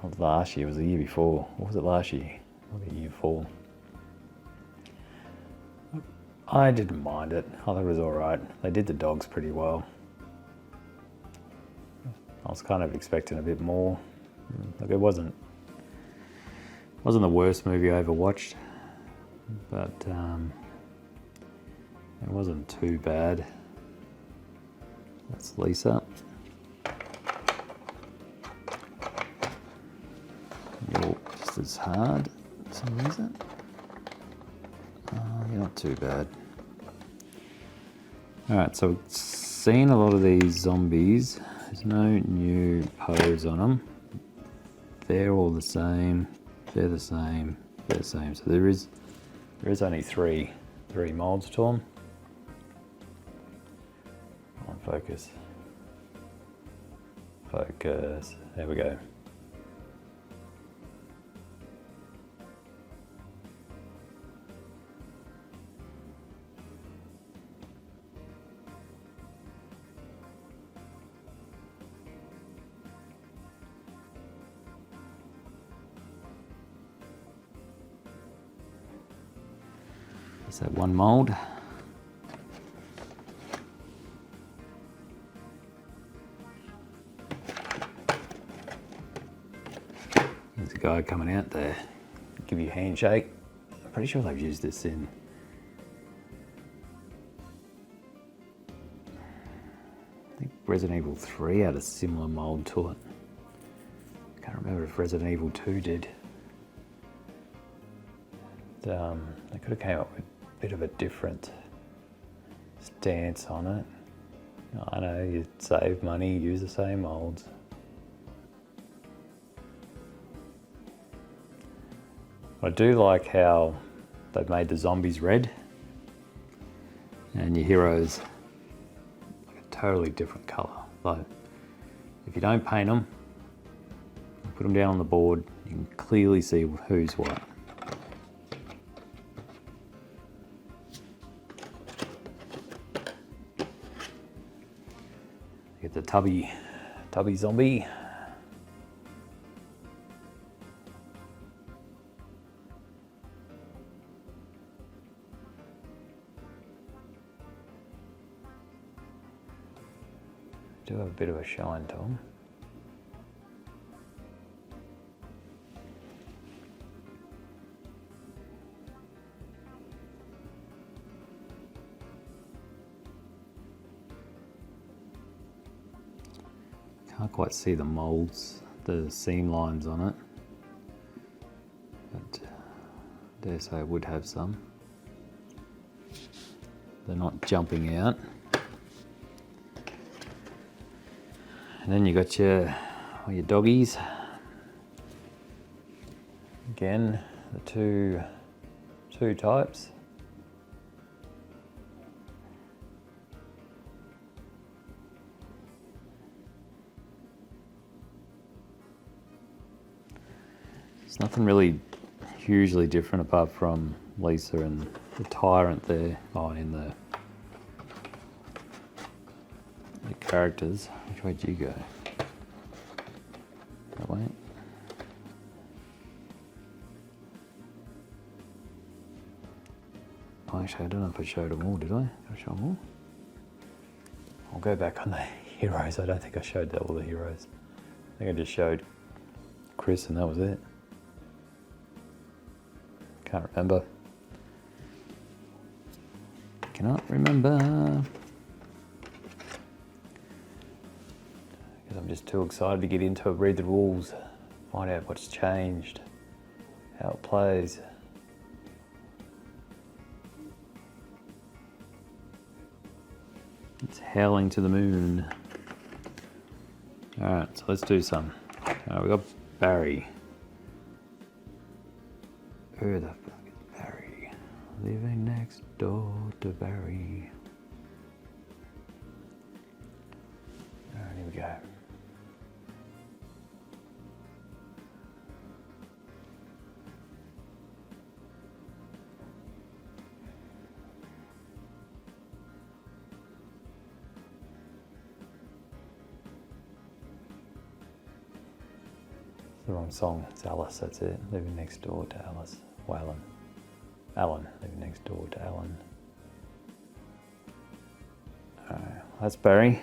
Not last year. It was the year before. What was it last year? Or the year before? I didn't mind it. I thought it was all right. They did the dogs pretty well. I was kind of expecting a bit more. Like, it wasn't the worst movie I ever watched, but it wasn't too bad. That's Lisa. You're just as hard for some reason. You're not too bad. Alright, so we've seen a lot of these zombies. There's no new pose on them. They're all the same. They're the same. They're the same. So there is only three molds to them. On focus. Focus. There we go. That's that one mold. There's a guy coming out there, give you a handshake. I'm pretty sure they've used this in Resident Evil 3 had a similar mold to it. I can't remember if Resident Evil 2 did. They could have came up with a bit of a different stance on it. I know, you save money, use the same molds. I do like how they've made the zombies red and your heroes like a totally different colour. Like, if you don't paint them, put them down on the board, you can clearly see who's what. Get the tubby zombie. Do have a bit of a shine to them. Can't quite see the molds, the seam lines on it, but I dare say I would have some. They're not jumping out. And then you got your doggies. Again, the two types. There's nothing really hugely different apart from Lisa and the Tyrant there. Oh, in the characters. Which way do you go? That way? Oh, actually, I don't know if I showed them all, did I? Did I show them all? I'll go back on the heroes. I don't think I showed all the heroes. I think I just showed Chris and that was it. Can't remember. Cannot remember. I'm just too excited to get into it, read the rules, find out what's changed, how it plays. It's howling to the moon. Alright, so let's do some. Alright, we got Barry. Who the fuck is Barry? Living next door to Barry. Alright, here we go. The wrong song. It's Alice, that's it. Living next door to Alice. Waylon. Alan. Living next door to Alan. Alright, that's Barry.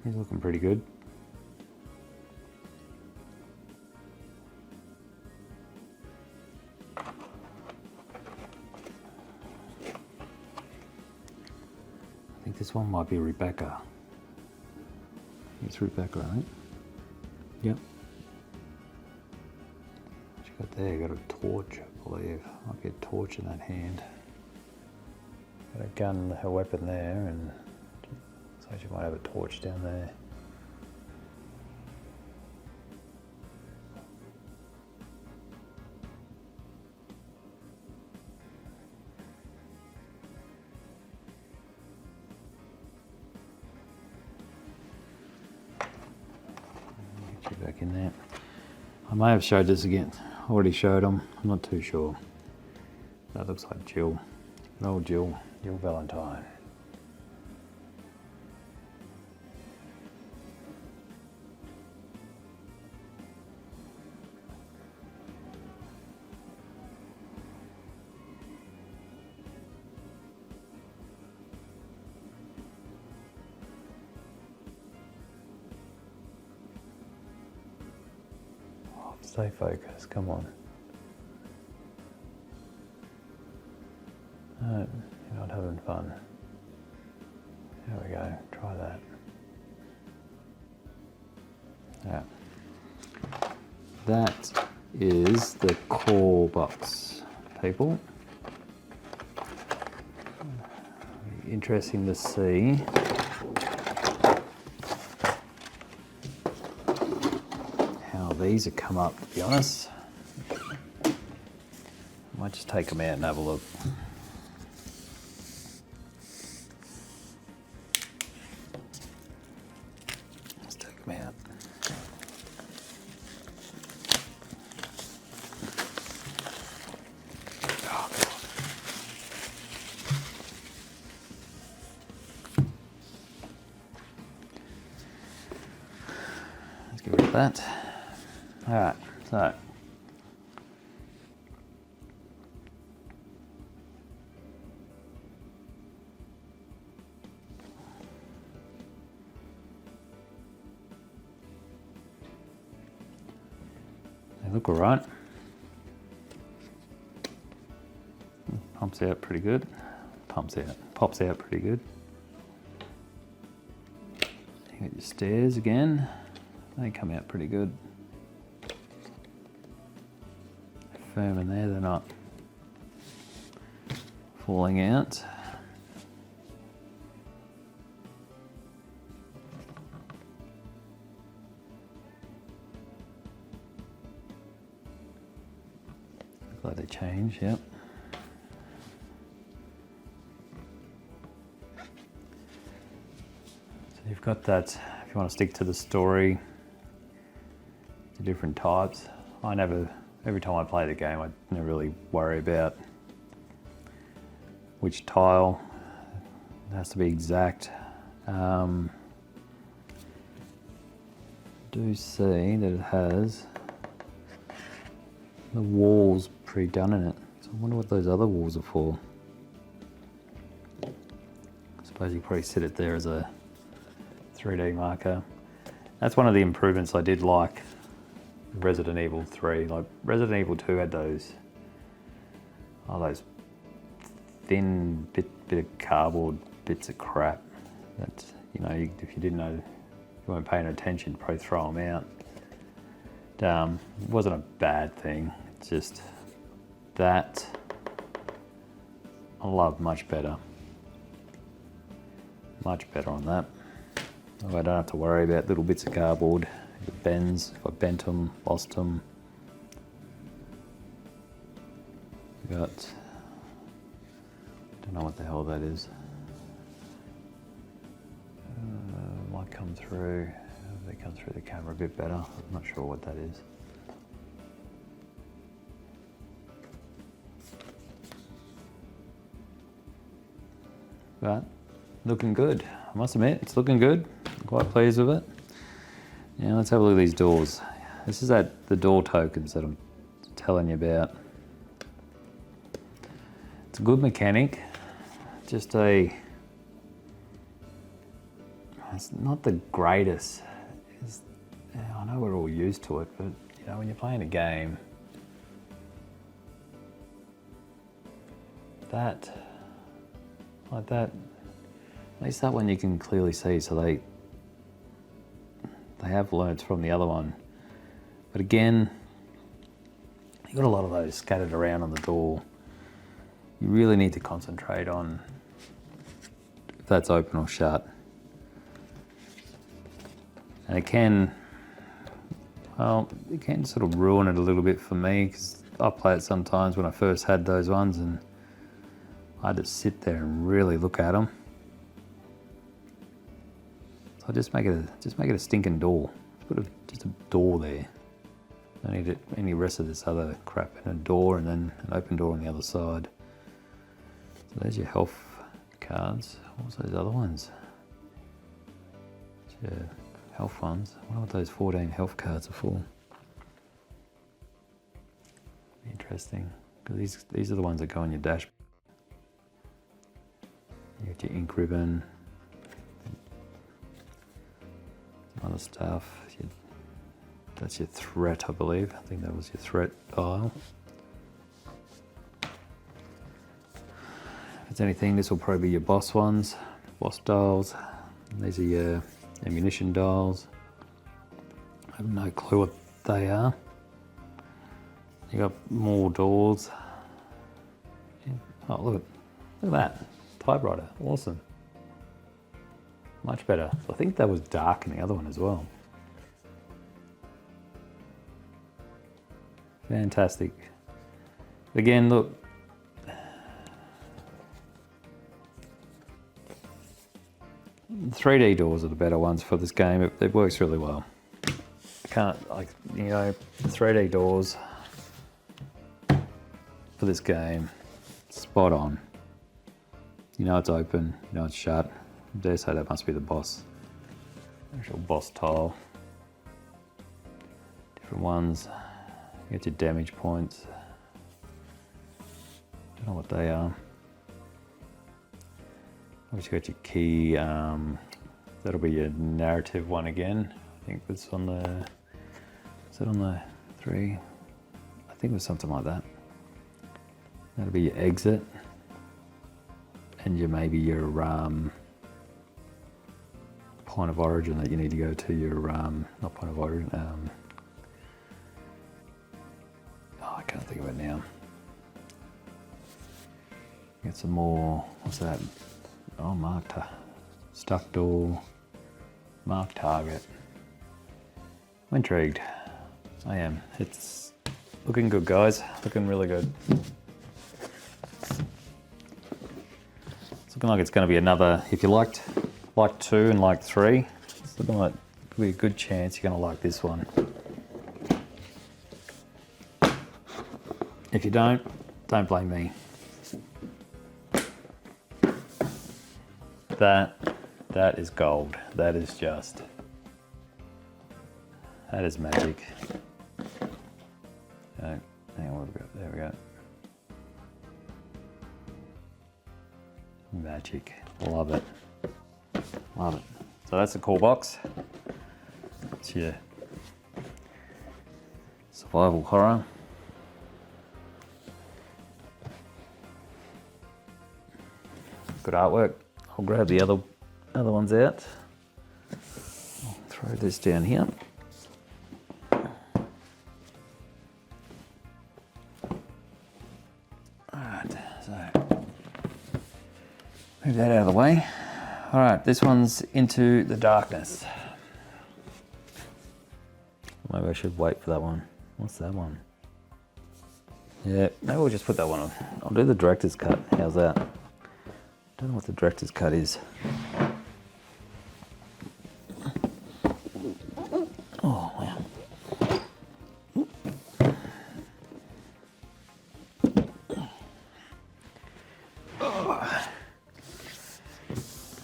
He's looking pretty good. I think this one might be Rebecca. It's Rebecca, right? Yep. What you got there? Got a torch, I believe. Might be a torch in that hand. Got a gun, her weapon there, and so she might have a torch down there. Put you back in there. I may have showed this again. Already showed them. I'm not too sure. That looks like Jill. Oh, Jill Valentine. Stay focused, come on. No, you're not having fun. There we go, try that. Yeah. That is the core box, people. Interesting to see how these have come up, to be honest. I might just take them out and have a look. Let's take them out. Oh, God. Let's get rid of that. All right, so they look all right. Pops out pretty good. Pops out pretty good. You got your stairs again. They come out pretty good. Firm in there, they're not falling out. Look like they change, yep. So you've got that, if you want to stick to the story, the different types. Every time I play the game, I never really worry about which tile. It has to be exact. Do see that it has the walls pre-done in it. So I wonder what those other walls are for. I suppose you probably set it there as a 3D marker. That's one of the improvements I did like Resident Evil 3. Like Resident Evil 2 had those thin bit of cardboard bits of crap that, you know, if you didn't know, you weren't paying attention, you'd probably throw them out. It wasn't a bad thing. It's just that I love much better on that. I don't have to worry about little bits of cardboard. It bends, if I bent them, lost them. Got, don't know what the hell that is. Might come through, they come through the camera a bit better. I'm not sure what that is. But looking good, I must admit, it's looking good. I'm quite pleased with it. Now let's have a look at these doors. This is the door tokens that I'm telling you about. It's a good mechanic, just it's not the greatest. I know we're all used to it, but you know, when you're playing a game, like that, at least that one you can clearly see, so they have learnt from the other one. But again, you've got a lot of those scattered around on the door. You really need to concentrate on if that's open or shut. And it can sort of ruin it a little bit for me, because I play it sometimes when I first had those ones and I had to sit there and really look at them. So just make it a stinking door. put just a door there. Don't need any rest of this other crap. And a door and then an open door on the other side. So there's your health cards. What's those other ones? Your health ones. I wonder what those 14 health cards are for. Interesting. Because these are the ones that go on your dashboard. You got your ink ribbon. Some other stuff. That's your threat, I believe. I think that was your threat dial. If it's anything, this will probably be your boss ones, boss dials. And these are your ammunition dials. I have no clue what they are. You got more doors. Oh, look at that. Typewriter, awesome. Much better. I think that was dark in the other one as well. Fantastic. Again, look. The 3D doors are the better ones for this game. It works really well. I can't, like, you know, the 3D doors for this game, spot on. You know it's open, you know it's shut. I dare say that must be the boss. Actual boss tile. Different ones. You get your damage points. Don't know what they are. Obviously you got your key. That'll be your narrative one again. I think it's on the, is it on the 3? I think it was something like that. That'll be your exit. And maybe your point of origin that you need to go to, your, not point of origin, I can't think of it now. Get some more, what's that? Oh, marked, stuck door, mark target. I'm intrigued. I am. It's looking good, guys. Looking really good. It's looking like it's going to be another, if you liked 2 and liked 3, it's looking like it'll be a good chance you're going to like this one. If you don't blame me. That is gold. That is just, that is magic. Hang on, there we go. Magic. Love it. Love it. So that's the core box. It's your survival horror. Good artwork. I'll grab the other ones out. I'll throw this down here. Alright, so move that out of the way. Alright, this one's Into the Darkness. Maybe I should wait for that one. What's that one? Yeah, maybe we'll just put that one on. I'll do the director's cut. How's that? Don't know what the director's cut is. Oh, wow.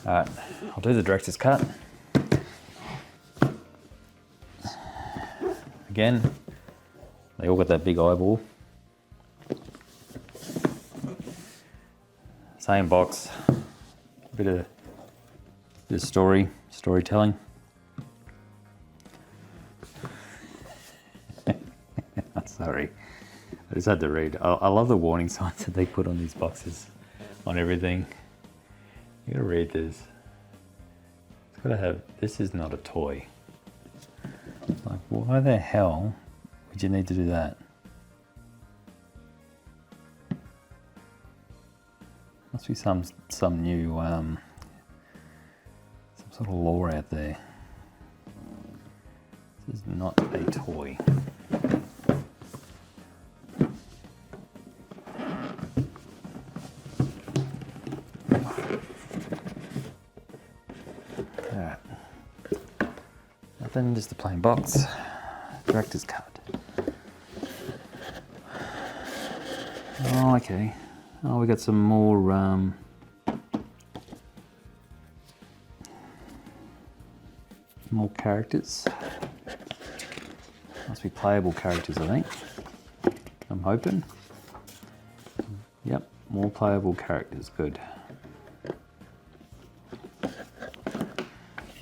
Alright, I'll do the director's cut. Again, they all got that big eyeball. Same box, bit of storytelling. Sorry, I just had to read. I love the warning signs that they put on these boxes, on everything. You gotta read this. It's gotta have, this is not a toy. Like, why the hell would you need to do that? Must be some new some sort of lore out there. This is not a toy. Alright. than just a plain box. Director's cut. Oh, okay. Oh, we got some more more characters. Must be playable characters, I think. I'm hoping. Yep, more playable characters. Good.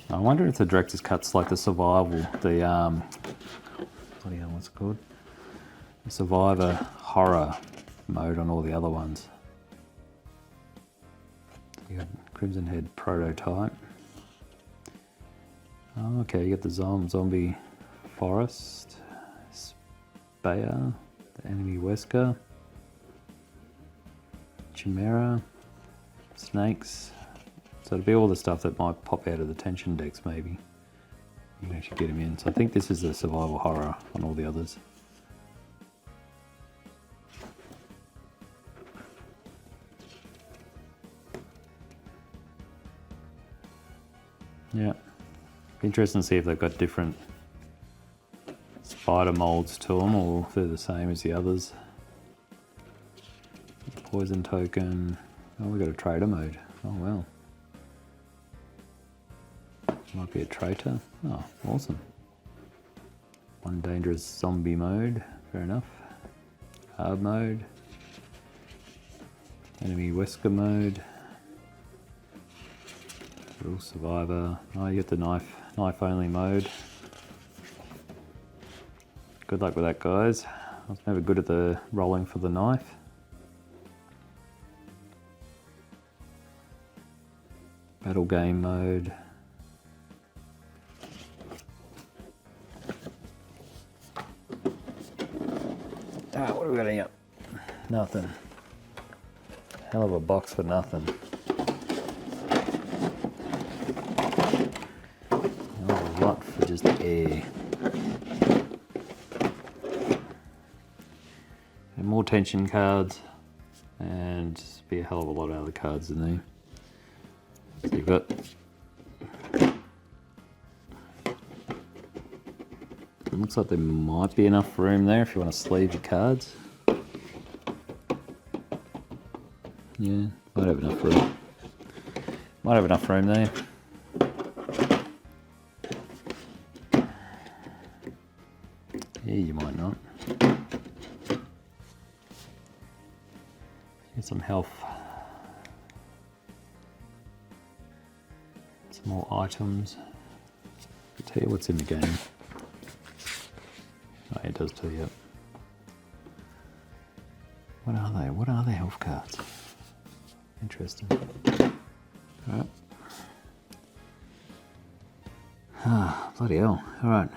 I wonder if the director's cut's like the survival, the bloody hell, what's it called? The survivor horror mode on all the other ones. You got Crimson Head prototype. Oh, okay, you got the zombie forest, Speyer, the enemy Wesker, Chimera, snakes. So it'll be all the stuff that might pop out of the tension decks, maybe. You can actually get them in. So I think this is the survival horror on all the others. Yeah. Be interesting to see if they've got different spider molds to them or if they're the same as the others. Poison token. Oh, we got a trader mode. Oh, well. Might be a traitor. Oh, awesome. One dangerous zombie mode. Fair enough. Hard mode. Enemy Wesker mode. Real survivor. Oh, you get the knife only mode. Good luck with that, guys. I was never good at the rolling for the knife. Battle game mode. Ah, what have we got here? Nothing. Hell of a box for nothing. A lot for just air. And more tension cards, and be a hell of a lot of other cards in there. So you've got it looks like there might be enough room there if you want to sleeve your cards. Yeah, might have enough room. Might have enough room there. Yeah, you might not. Get some health. Some more items. I'll tell you what's in the game. Oh, it does tell you. What are they? What are the health cards? Interesting. Alright. Ah, bloody hell. Alright.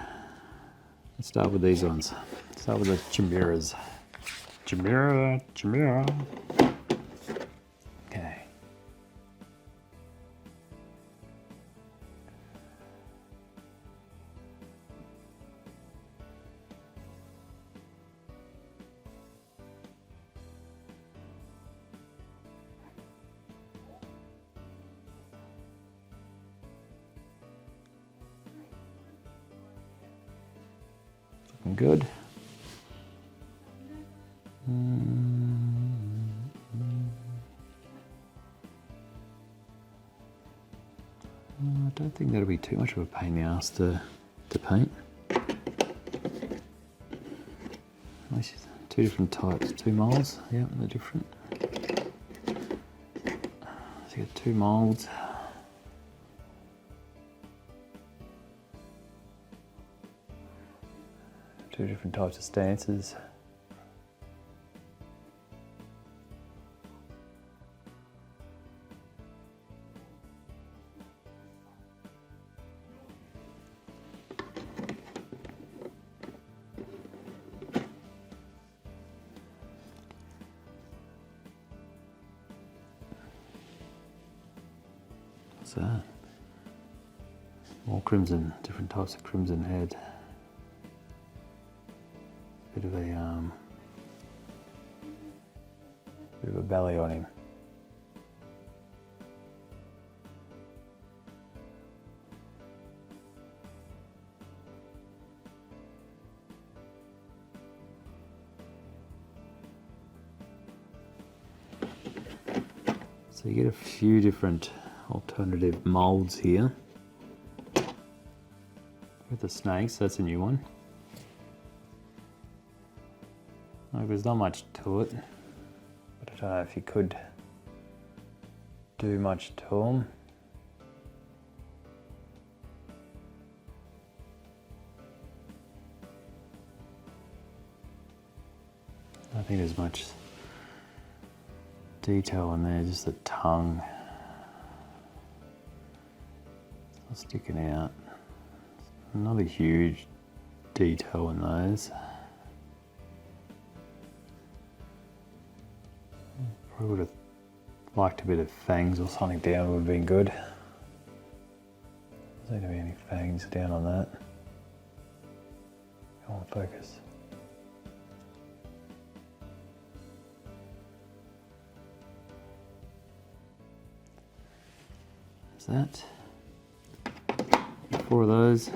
Let's start with these ones. Start with the chimeras. Chimera. Okay. Looking good. I don't think that'll be too much of a pain in the ass to paint. Two different types, 2 molds. Yeah, they're different. So you got 2 molds. Two different types of stances. What's that? More crimson, different types of crimson head. Bit of a belly on him. So you get a few different alternative molds here. With the snakes, that's a new one. Like, there's not much to it, but I don't know if you could do much to them. I don't think there's much detail on there, just the tongue. It's not sticking out. Not a huge detail in those. Probably would have liked a bit of fangs or something down, would have been good. Doesn't seem to be any fangs down on that. Come on, focus. That. 4 of those.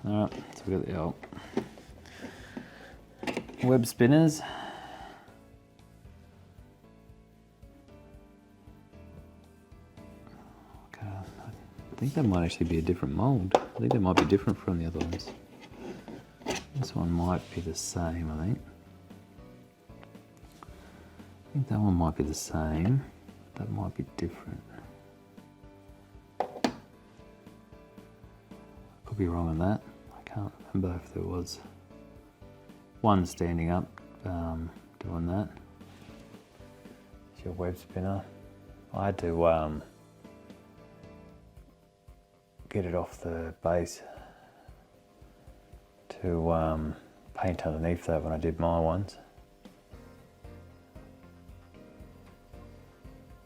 Alright, so we've got the old web spinners. Okay, I think that might actually be a different mould. I think that might be different from the other ones. This one might be the same, I think. I think that one might be the same. That might be different. Could be wrong on that. I can't remember if there was one standing up doing that. It's your web spinner. I had to get it off the base to paint underneath that when I did my ones.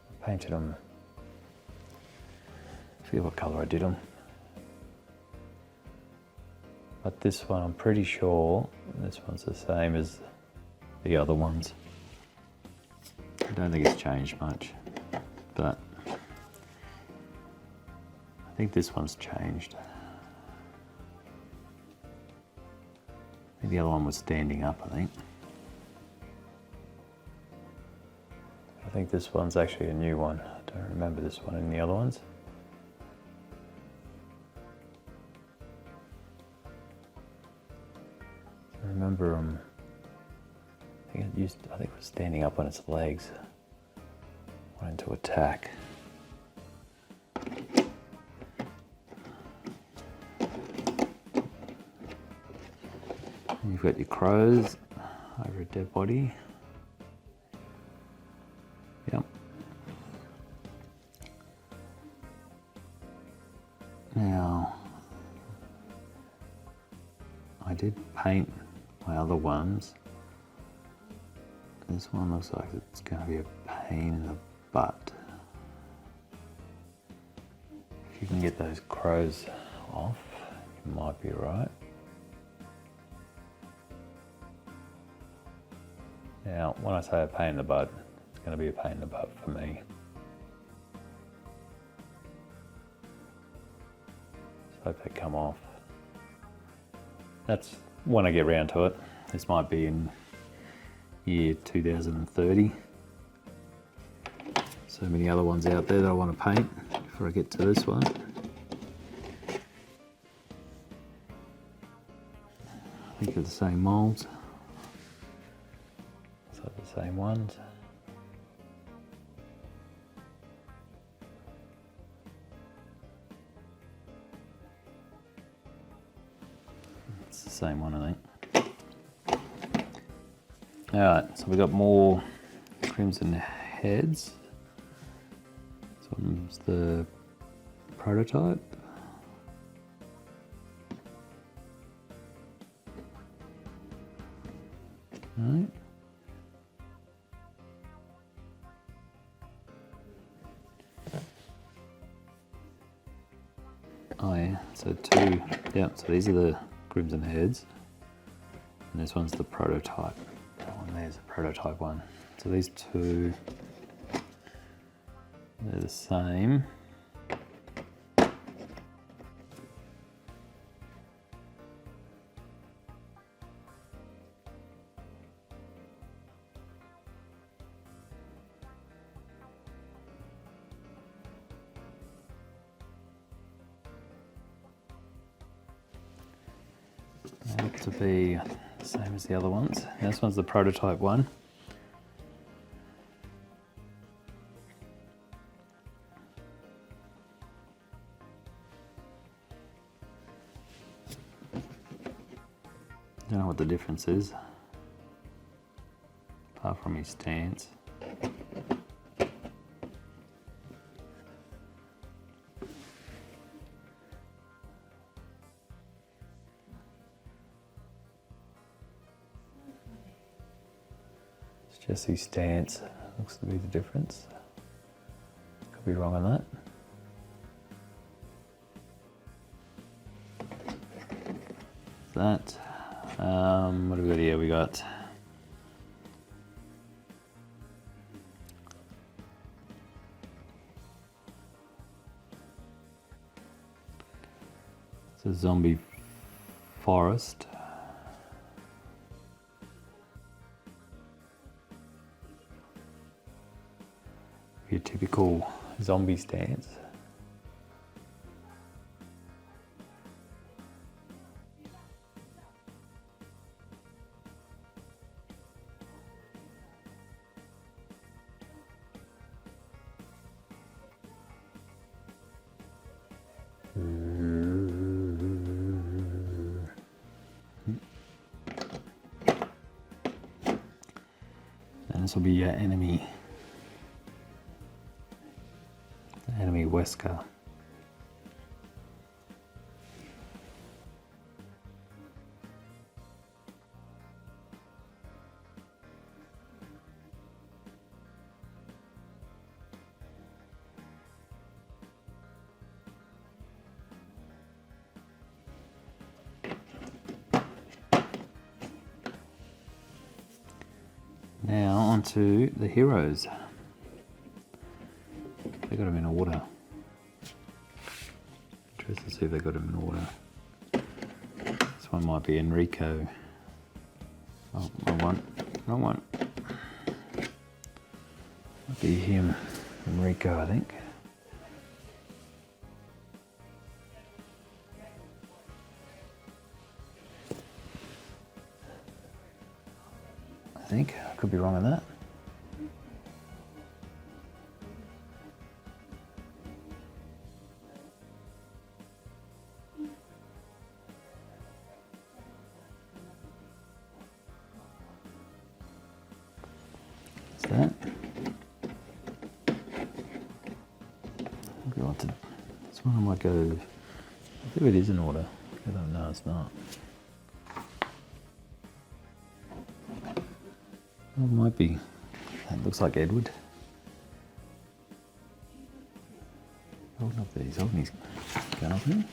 I painted them, I forget what colour I did them. But this one, I'm pretty sure this one's the same as the other ones. I don't think it's changed much, but I think this one's changed. I think the other one was standing up, I think. I think this one's actually a new one. I don't remember this one in the other ones. I remember I think it was standing up on its legs, wanting to attack. And you've got your crows over a dead body. Yep. Now, I did paint my other ones. This one looks like it's going to be a pain in the butt. If you can get those crows off, you might be right. Now, when I say a pain in the butt, it's going to be a pain in the butt for me. So I hope they come off. That's when I get round to it. This might be in year 2030. So many other ones out there that I want to paint before I get to this one. I think they're the same molds. So the same ones. It's the same one, I think. Alright, so we've got more crimson heads. This one's the prototype. Alright. Oh yeah, so so these are the crimson heads. And this one's the prototype. That one there's a prototype one. So these two, they're the same. to be the same as the other ones. This one's the prototype one. Don't know what the difference is, apart from his stance. It's just his stance looks to be the difference. Could be wrong on that. That. What have we got here? We got it's a zombie forest. Your typical zombie stance. And this will be your enemy Wesker. Now onto the heroes. They got them in order. Interested to see if they got them in order. This one might be Enrico. Oh, wrong one. Wrong one. Might be him. Enrico, I think. I could be wrong on that. What's that? Go on to this one. I might go. I think it is in order. I don't know. It's not. Well, it might be. That looks like Edward. Holding up there. He's holding his gun up there.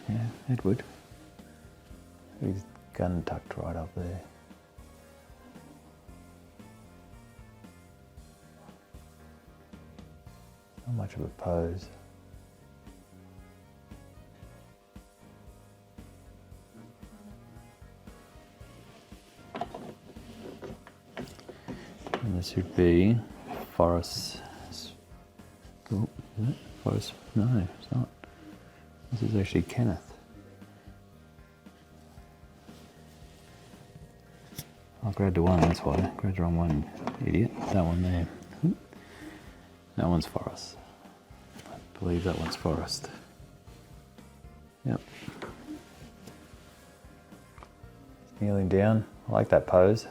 Yeah, Edward. His gun tucked right up there. Not much of a pose. And this would be Forrest. Oh, is it? Forrest? No, it's not. This is actually Kenneth. I grabbed the one, that's why. I grabbed the wrong one, idiot. That one there. That one's Forrest. I believe that one's Forrest. Yep. Kneeling down. I like that pose.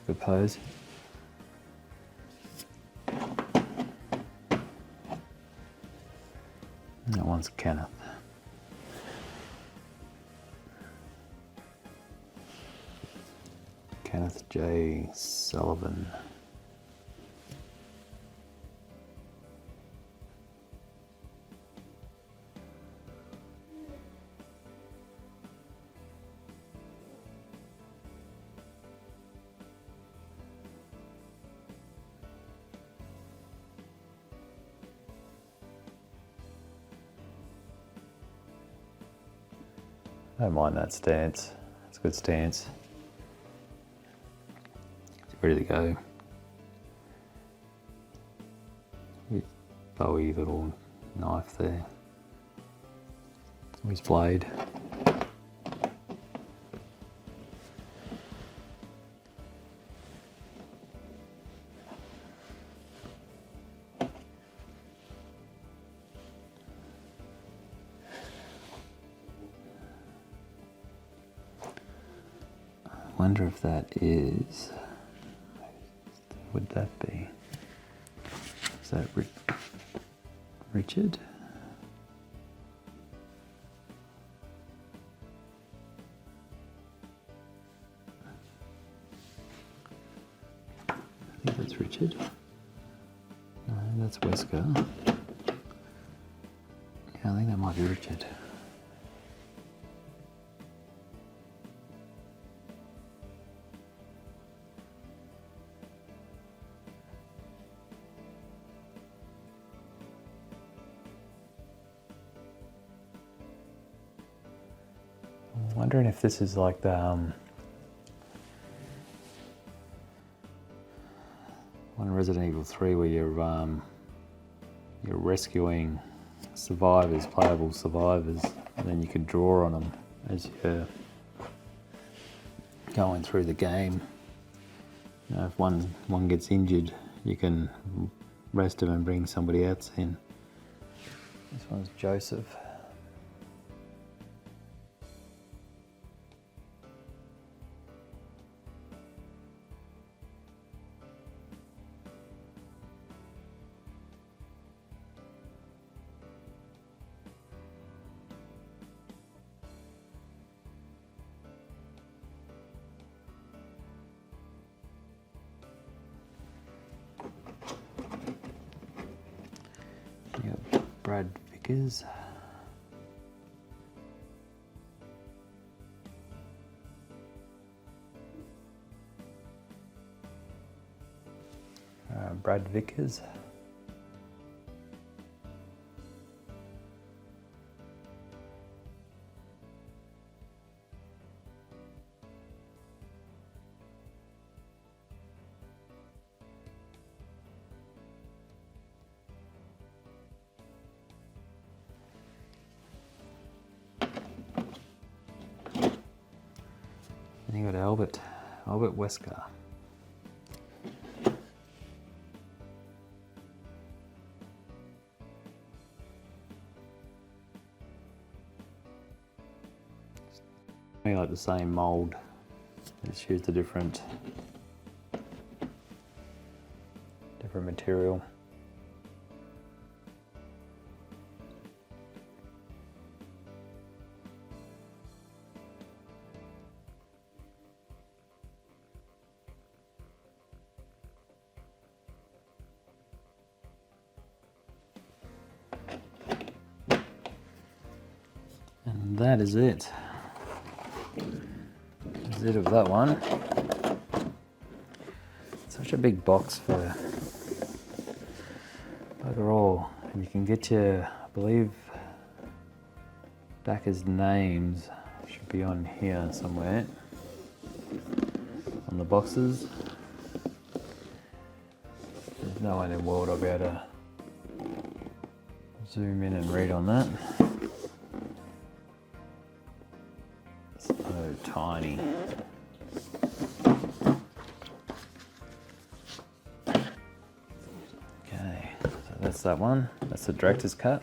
Good pose. That one's Kenneth. Kenneth J. Sullivan. I don't mind that stance. It's a good stance. It's ready to go. With Bowie little knife there. His blade. I wonder if that is, would that be, is that Richard? I think that's Richard. No, that's Wesker. Yeah, I think that might be Richard. I'm wondering if this is like the one Resident Evil 3 where you're rescuing survivors, playable survivors, and then you can draw on them as you're going through the game. You know, if one gets injured, you can rest them and bring somebody else in. This one's Joseph. Brad Vickers. Brad Vickers. And you got Albert Wesker. Like the same mould, just used a different material. And that is it. That's it of that one. Such a big box for overall. And you can get your, I believe, backers' names should be on here somewhere. On the boxes. There's no way in the world I'll be able to zoom in and read on that. So tiny. Okay, so that's that one. That's the director's cut.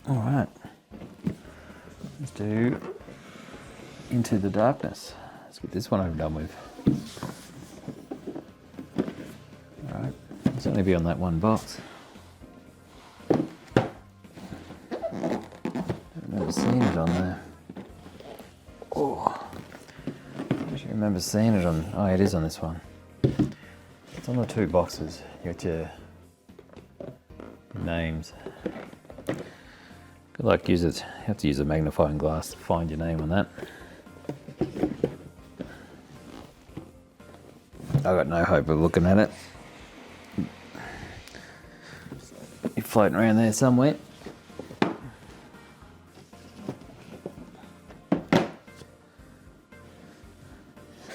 Alright, let's do Into the Darkness. Let's get this one over done with. Alright, it's only be on that one box. I've never seen it on there. Oh, I actually remember seeing it on, oh it is on this one. It's on the two boxes, you got your names. Good luck, use it. You have to use a magnifying glass to find your name on that. I got no hope of looking at it. floating around there somewhere.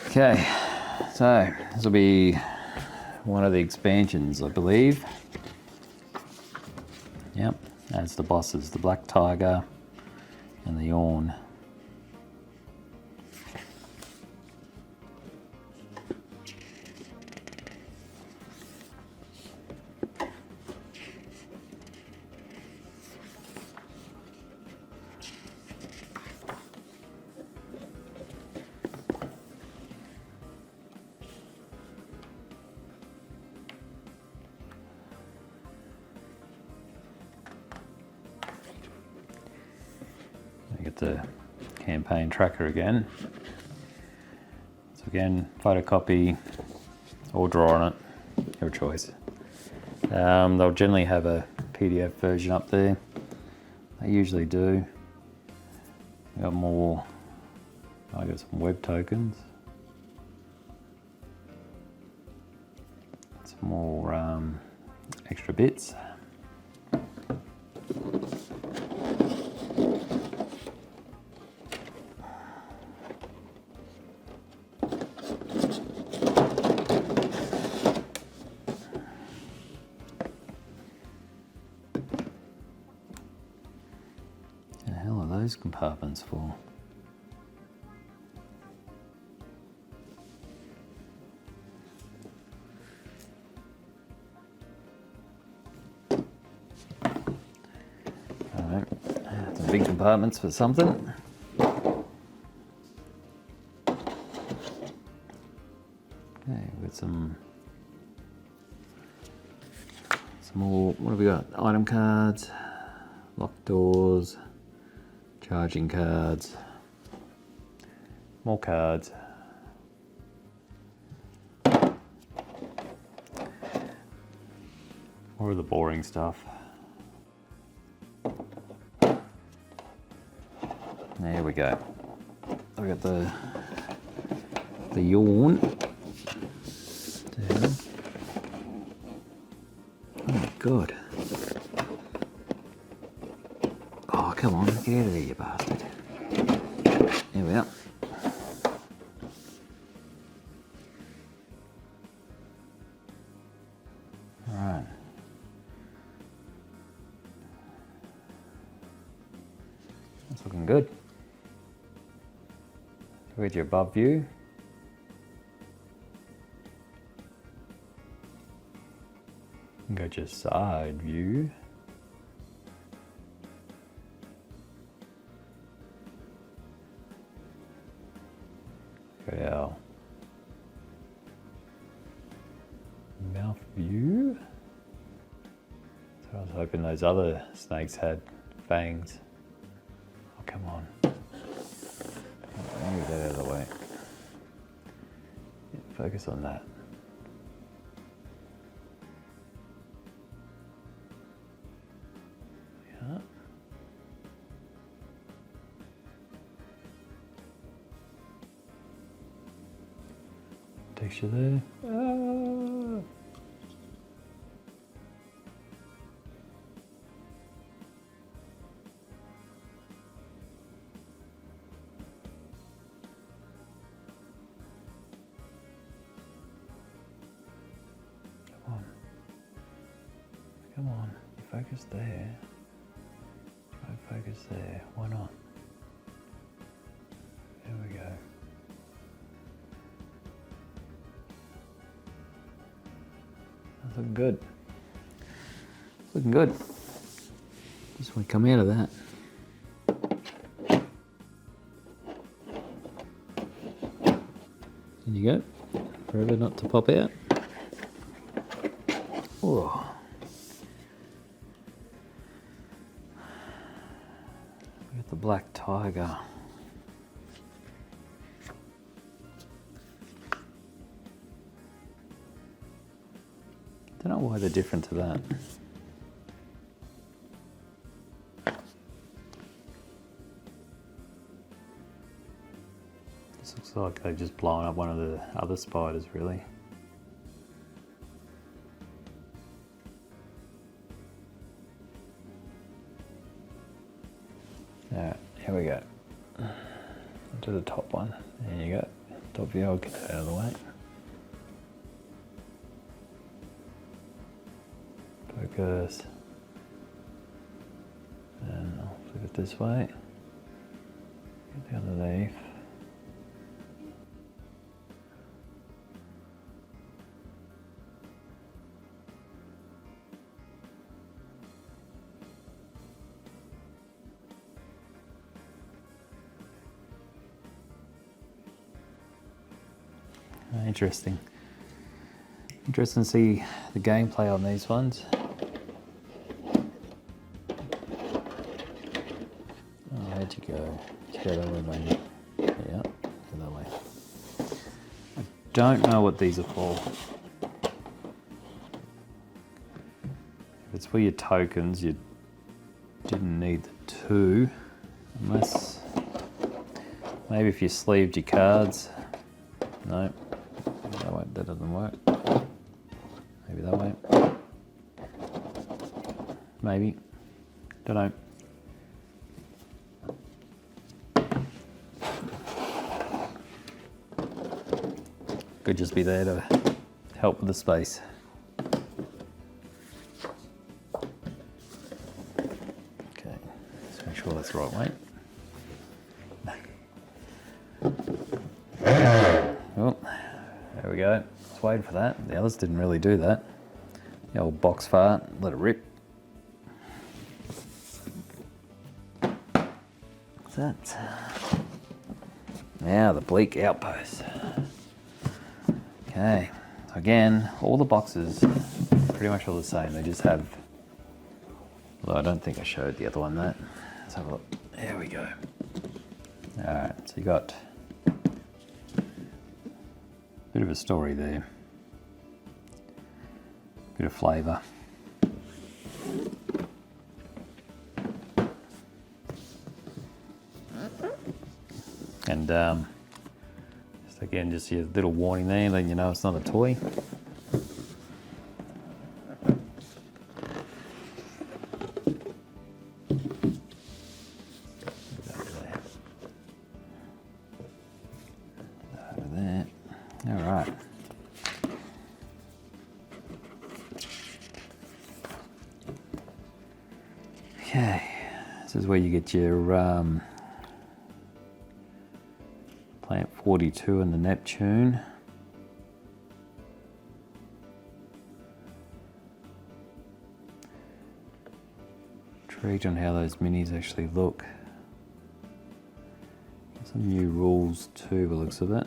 Okay, so this will be one of the expansions, I believe. Yep, that's the bosses, the Black Tiger and the Yawn. Get the campaign tracker again. So again, photocopy or draw on it, your choice. They'll generally have a PDF version up there. They usually do. Got more, I got some web tokens. Some more extra bits. Those compartments for? Alright, some big compartments for something. Okay, with some more, what have we got? Item cards, locked doors, charging cards, more cards. More of the boring stuff. There we go. I got the Yawn. Down. Oh my god. Oh, come on, get out of there, you bastard. There we are. Alright. That's looking good. Where's your above view? Got your side view. Got our mouth view. So I was hoping those other snakes had fangs. Oh, come on. Move that out of the way. Yeah, focus on that. Yeah. Texture there. Ah. Come on, you focus there. Try and focus there. Why not? There we go. That's looking good. It's looking good. Just want to come out of that. There you go. Forever not to pop out. Oh. We got the Black Tiger. Don't know why they're different to that. This looks like they've just blown up one of the other spiders, really. to the top one. There you go. Top view, I'll get that out of the way. Focus. And I'll flip it this way. Get underneath. Interesting. Interesting to see the gameplay on these ones. Oh, where'd you go? Did you go that way, maybe? Yeah, go that way. I don't know what these are for. If it's for your tokens, you didn't need the two, unless maybe if you sleeved your cards. No. That doesn't work. Maybe that way. Maybe. Don't know. Could just be there to help with the space. Okay, let's make sure that's the right way. Oh. There we go. Let's wait for that. The others didn't really do that. The old box fart, let it rip. What's that? Now the Bleak Outpost. Okay. Again, all the boxes pretty much all the same. They just have. Although I don't think I showed the other one that. Let's have a look. There we go. All right. So you got. Bit of a story there. Bit of flavour. And just again, just your little warning there, letting you know it's not a toy. Okay, this is where you get your Plant 42 and the Neptune. Intrigued on how those minis actually look. Some new rules too, by the looks of it.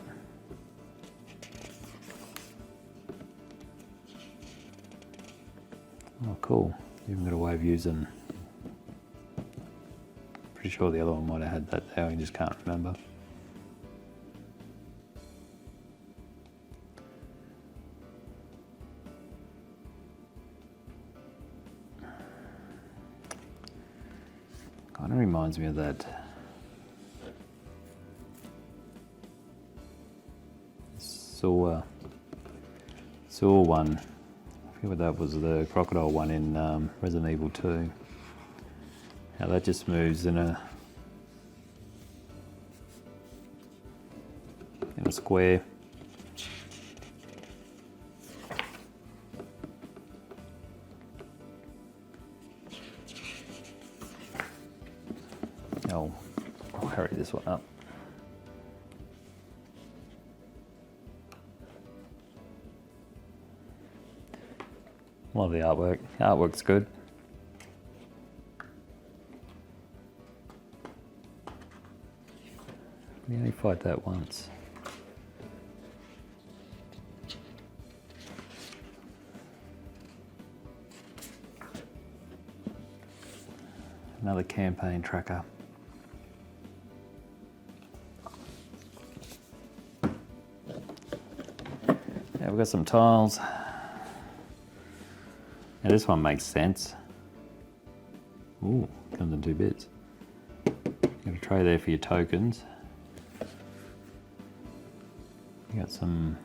Oh, cool. You've got a way of using. Pretty sure the other one might have had that there, I just can't remember. Kind of reminds me of that Saw one. I forget what that was, the crocodile one in Resident Evil 2. How that just moves in a square. Oh, I'll hurry this one up. Love the artwork. Artwork's good. We only fight that once. Another campaign tracker. Yeah, we've got some tiles. Now this one makes sense. Ooh, comes in 2 bits. Got a tray there for your tokens. You got some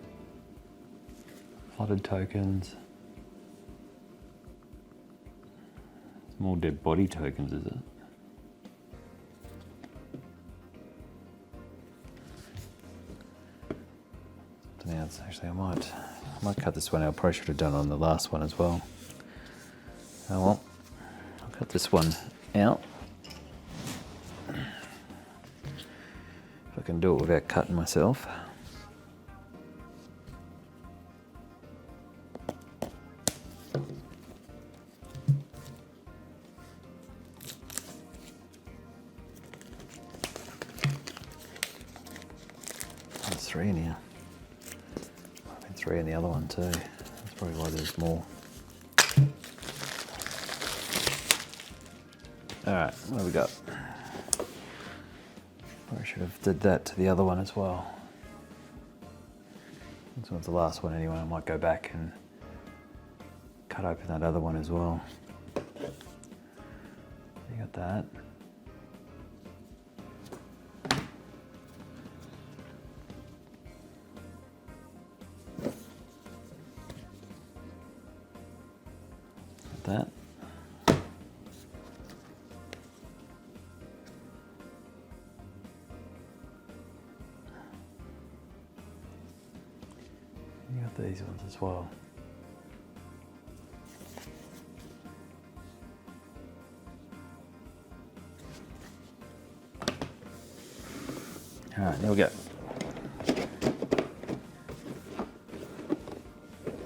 flooded tokens. Some more dead body tokens, is it? now. It's actually, I might cut this one out. I probably should have done it on the last one as well. Oh well, I'll cut this one out. If I can do it without cutting myself. There's 3 in here. Might have been 3 in the other one too. That's probably why there's more. Alright, what have we got? Probably should have did that to the other one as well. This one's the last one anyway. I might go back and cut open that other one as well. You got that. Got that. You got these ones as well. All right, there we go.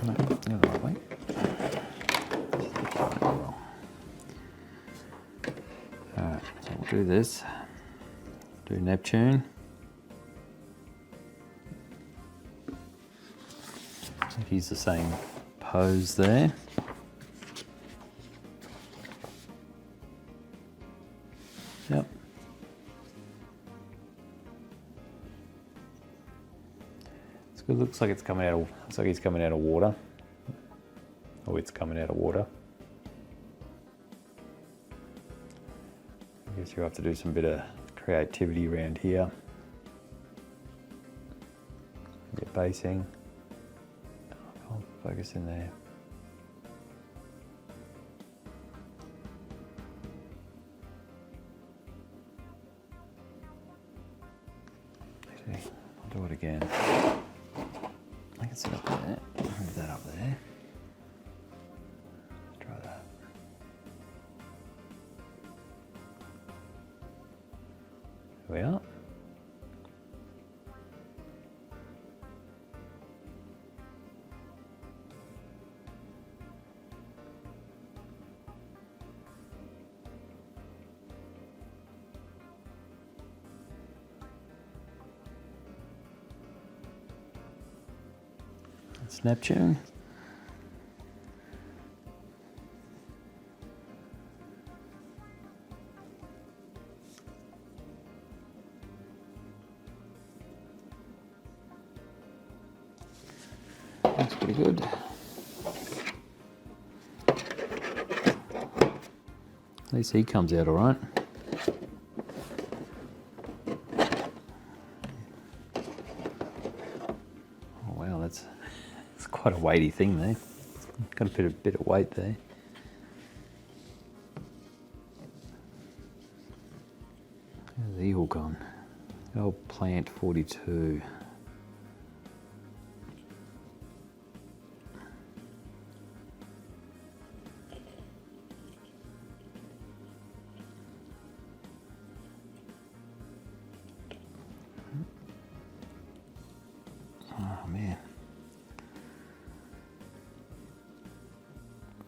No, the right way. All right, so we'll do this. Do Neptune. He's the same pose there. Yep. It's good. Looks like it's coming out of. Looks like he's coming out of water. Oh, it's coming out of water. I guess you have to do some bit of creativity around here. Get basing. Focus in there. Actually, I'll do it again. I can sit up there. Move that up there. Let's try that. Here we are. It's Neptune. That's pretty good. At least he comes out all right. Oh wow, that's quite a weighty thing there. It's got a bit of weight there. There's the eagle gone. Oh, plant 42. Oh man.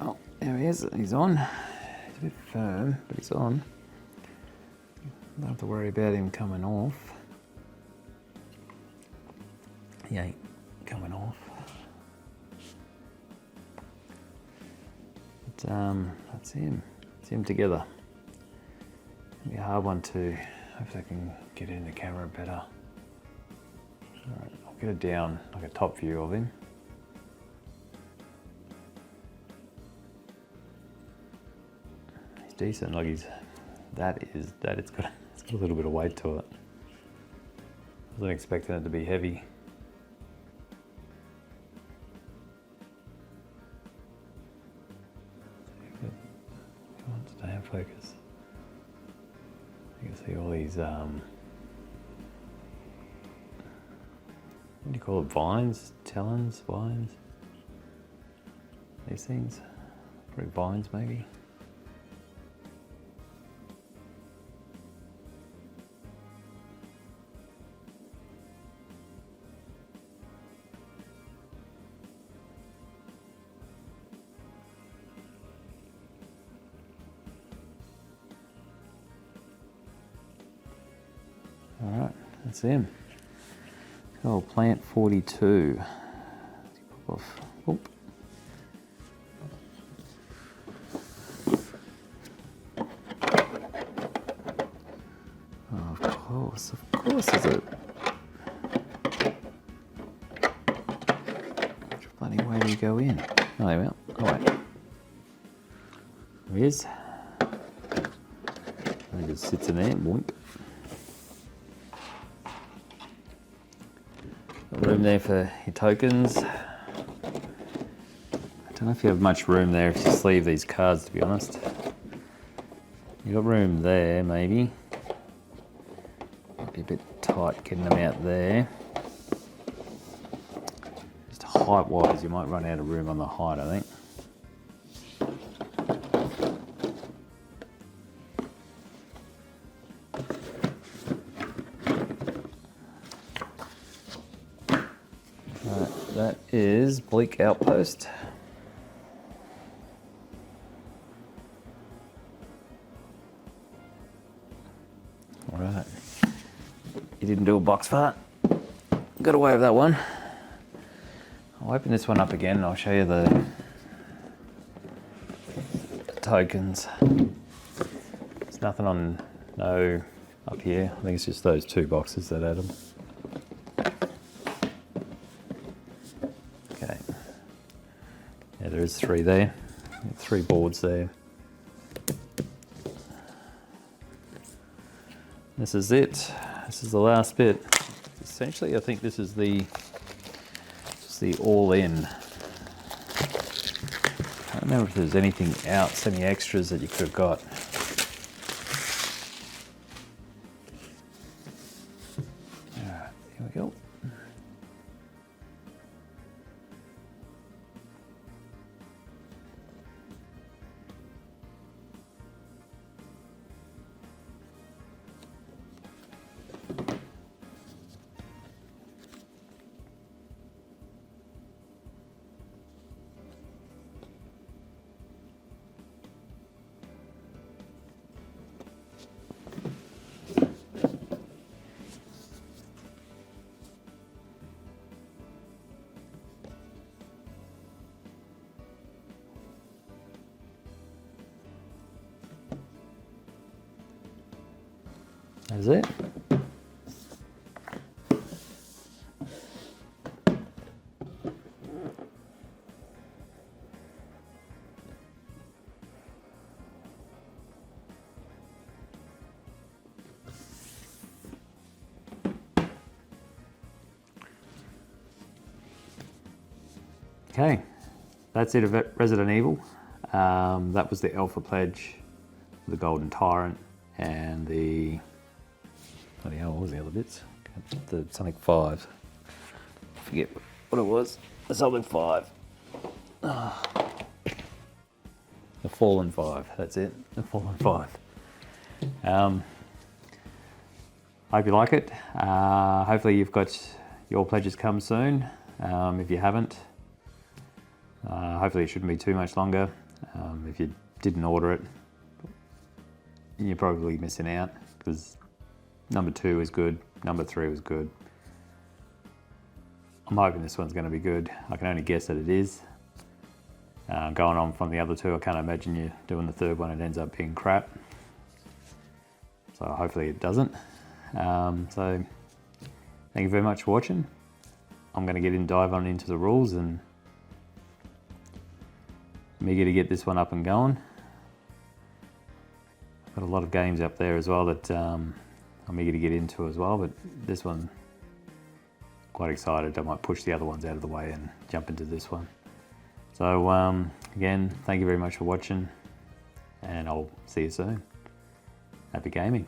Oh, there he is. He's on. He's a bit firm, but he's on. Don't have to worry about him coming off. He ain't coming off. But that's him. It's him together. It'll be a hard one to. Hopefully I can get in the camera better. Alright, I'll get it down like a top view of him. He's decent, like it's got a little bit of weight to it. I wasn't expecting it to be heavy. Come on, stay in focus. You can see all these What do you call it? Vines? Talons? Vines? These things? Probably vines, maybe. Alright, that's him. Oh, plant 42. Pop off. Oop. Oh, of course is it. Which bloody way do you go in? Oh, there we are. Oh, wait. There he is. He just sits in there, boink. Room there for your tokens. I don't know if you have much room there if you sleeve these cards, to be honest. You got room there, maybe. Might be a bit tight getting them out there. Just height-wise, you might run out of room on the height, I think. That is Bleak Outpost. All right. You didn't do a box fart. Got away with that one. I'll open this one up again and I'll show you the tokens. There's nothing on no up here. I think it's just those two boxes that add them. Yeah, there is three there. 3 boards there. This is it. This is the last bit. Essentially, I think this is the all-in. I don't remember if there's anything else, any extras that you could have got. Alright, here we go. That's it. Okay, that's it of Resident Evil. That was the Alpha Pledge, the Golden Tyrant, and the... Bloody hell, what was the other bits? The something 5. I forget what it was. The something 5. Oh. The Fallen 5, that's it. The Fallen 5. Hope you like it. Hopefully you've got your pledges come soon. If you haven't, hopefully it shouldn't be too much longer. If you didn't order it, you're probably missing out because number 2 is good, number 3 was good. I'm hoping this one's going to be good. I can only guess that it is. Going on from the other 2, I can't imagine you doing the 3rd one, it ends up being crap. So hopefully it doesn't. So thank you very much for watching. I'm going to dive on into the rules and I'm eager to get this one up and going. I've got a lot of games up there as well that I'm eager to get into as well, but this one, quite excited. I might push the other ones out of the way and jump into this one. So again, thank you very much for watching and I'll see you soon. Happy gaming.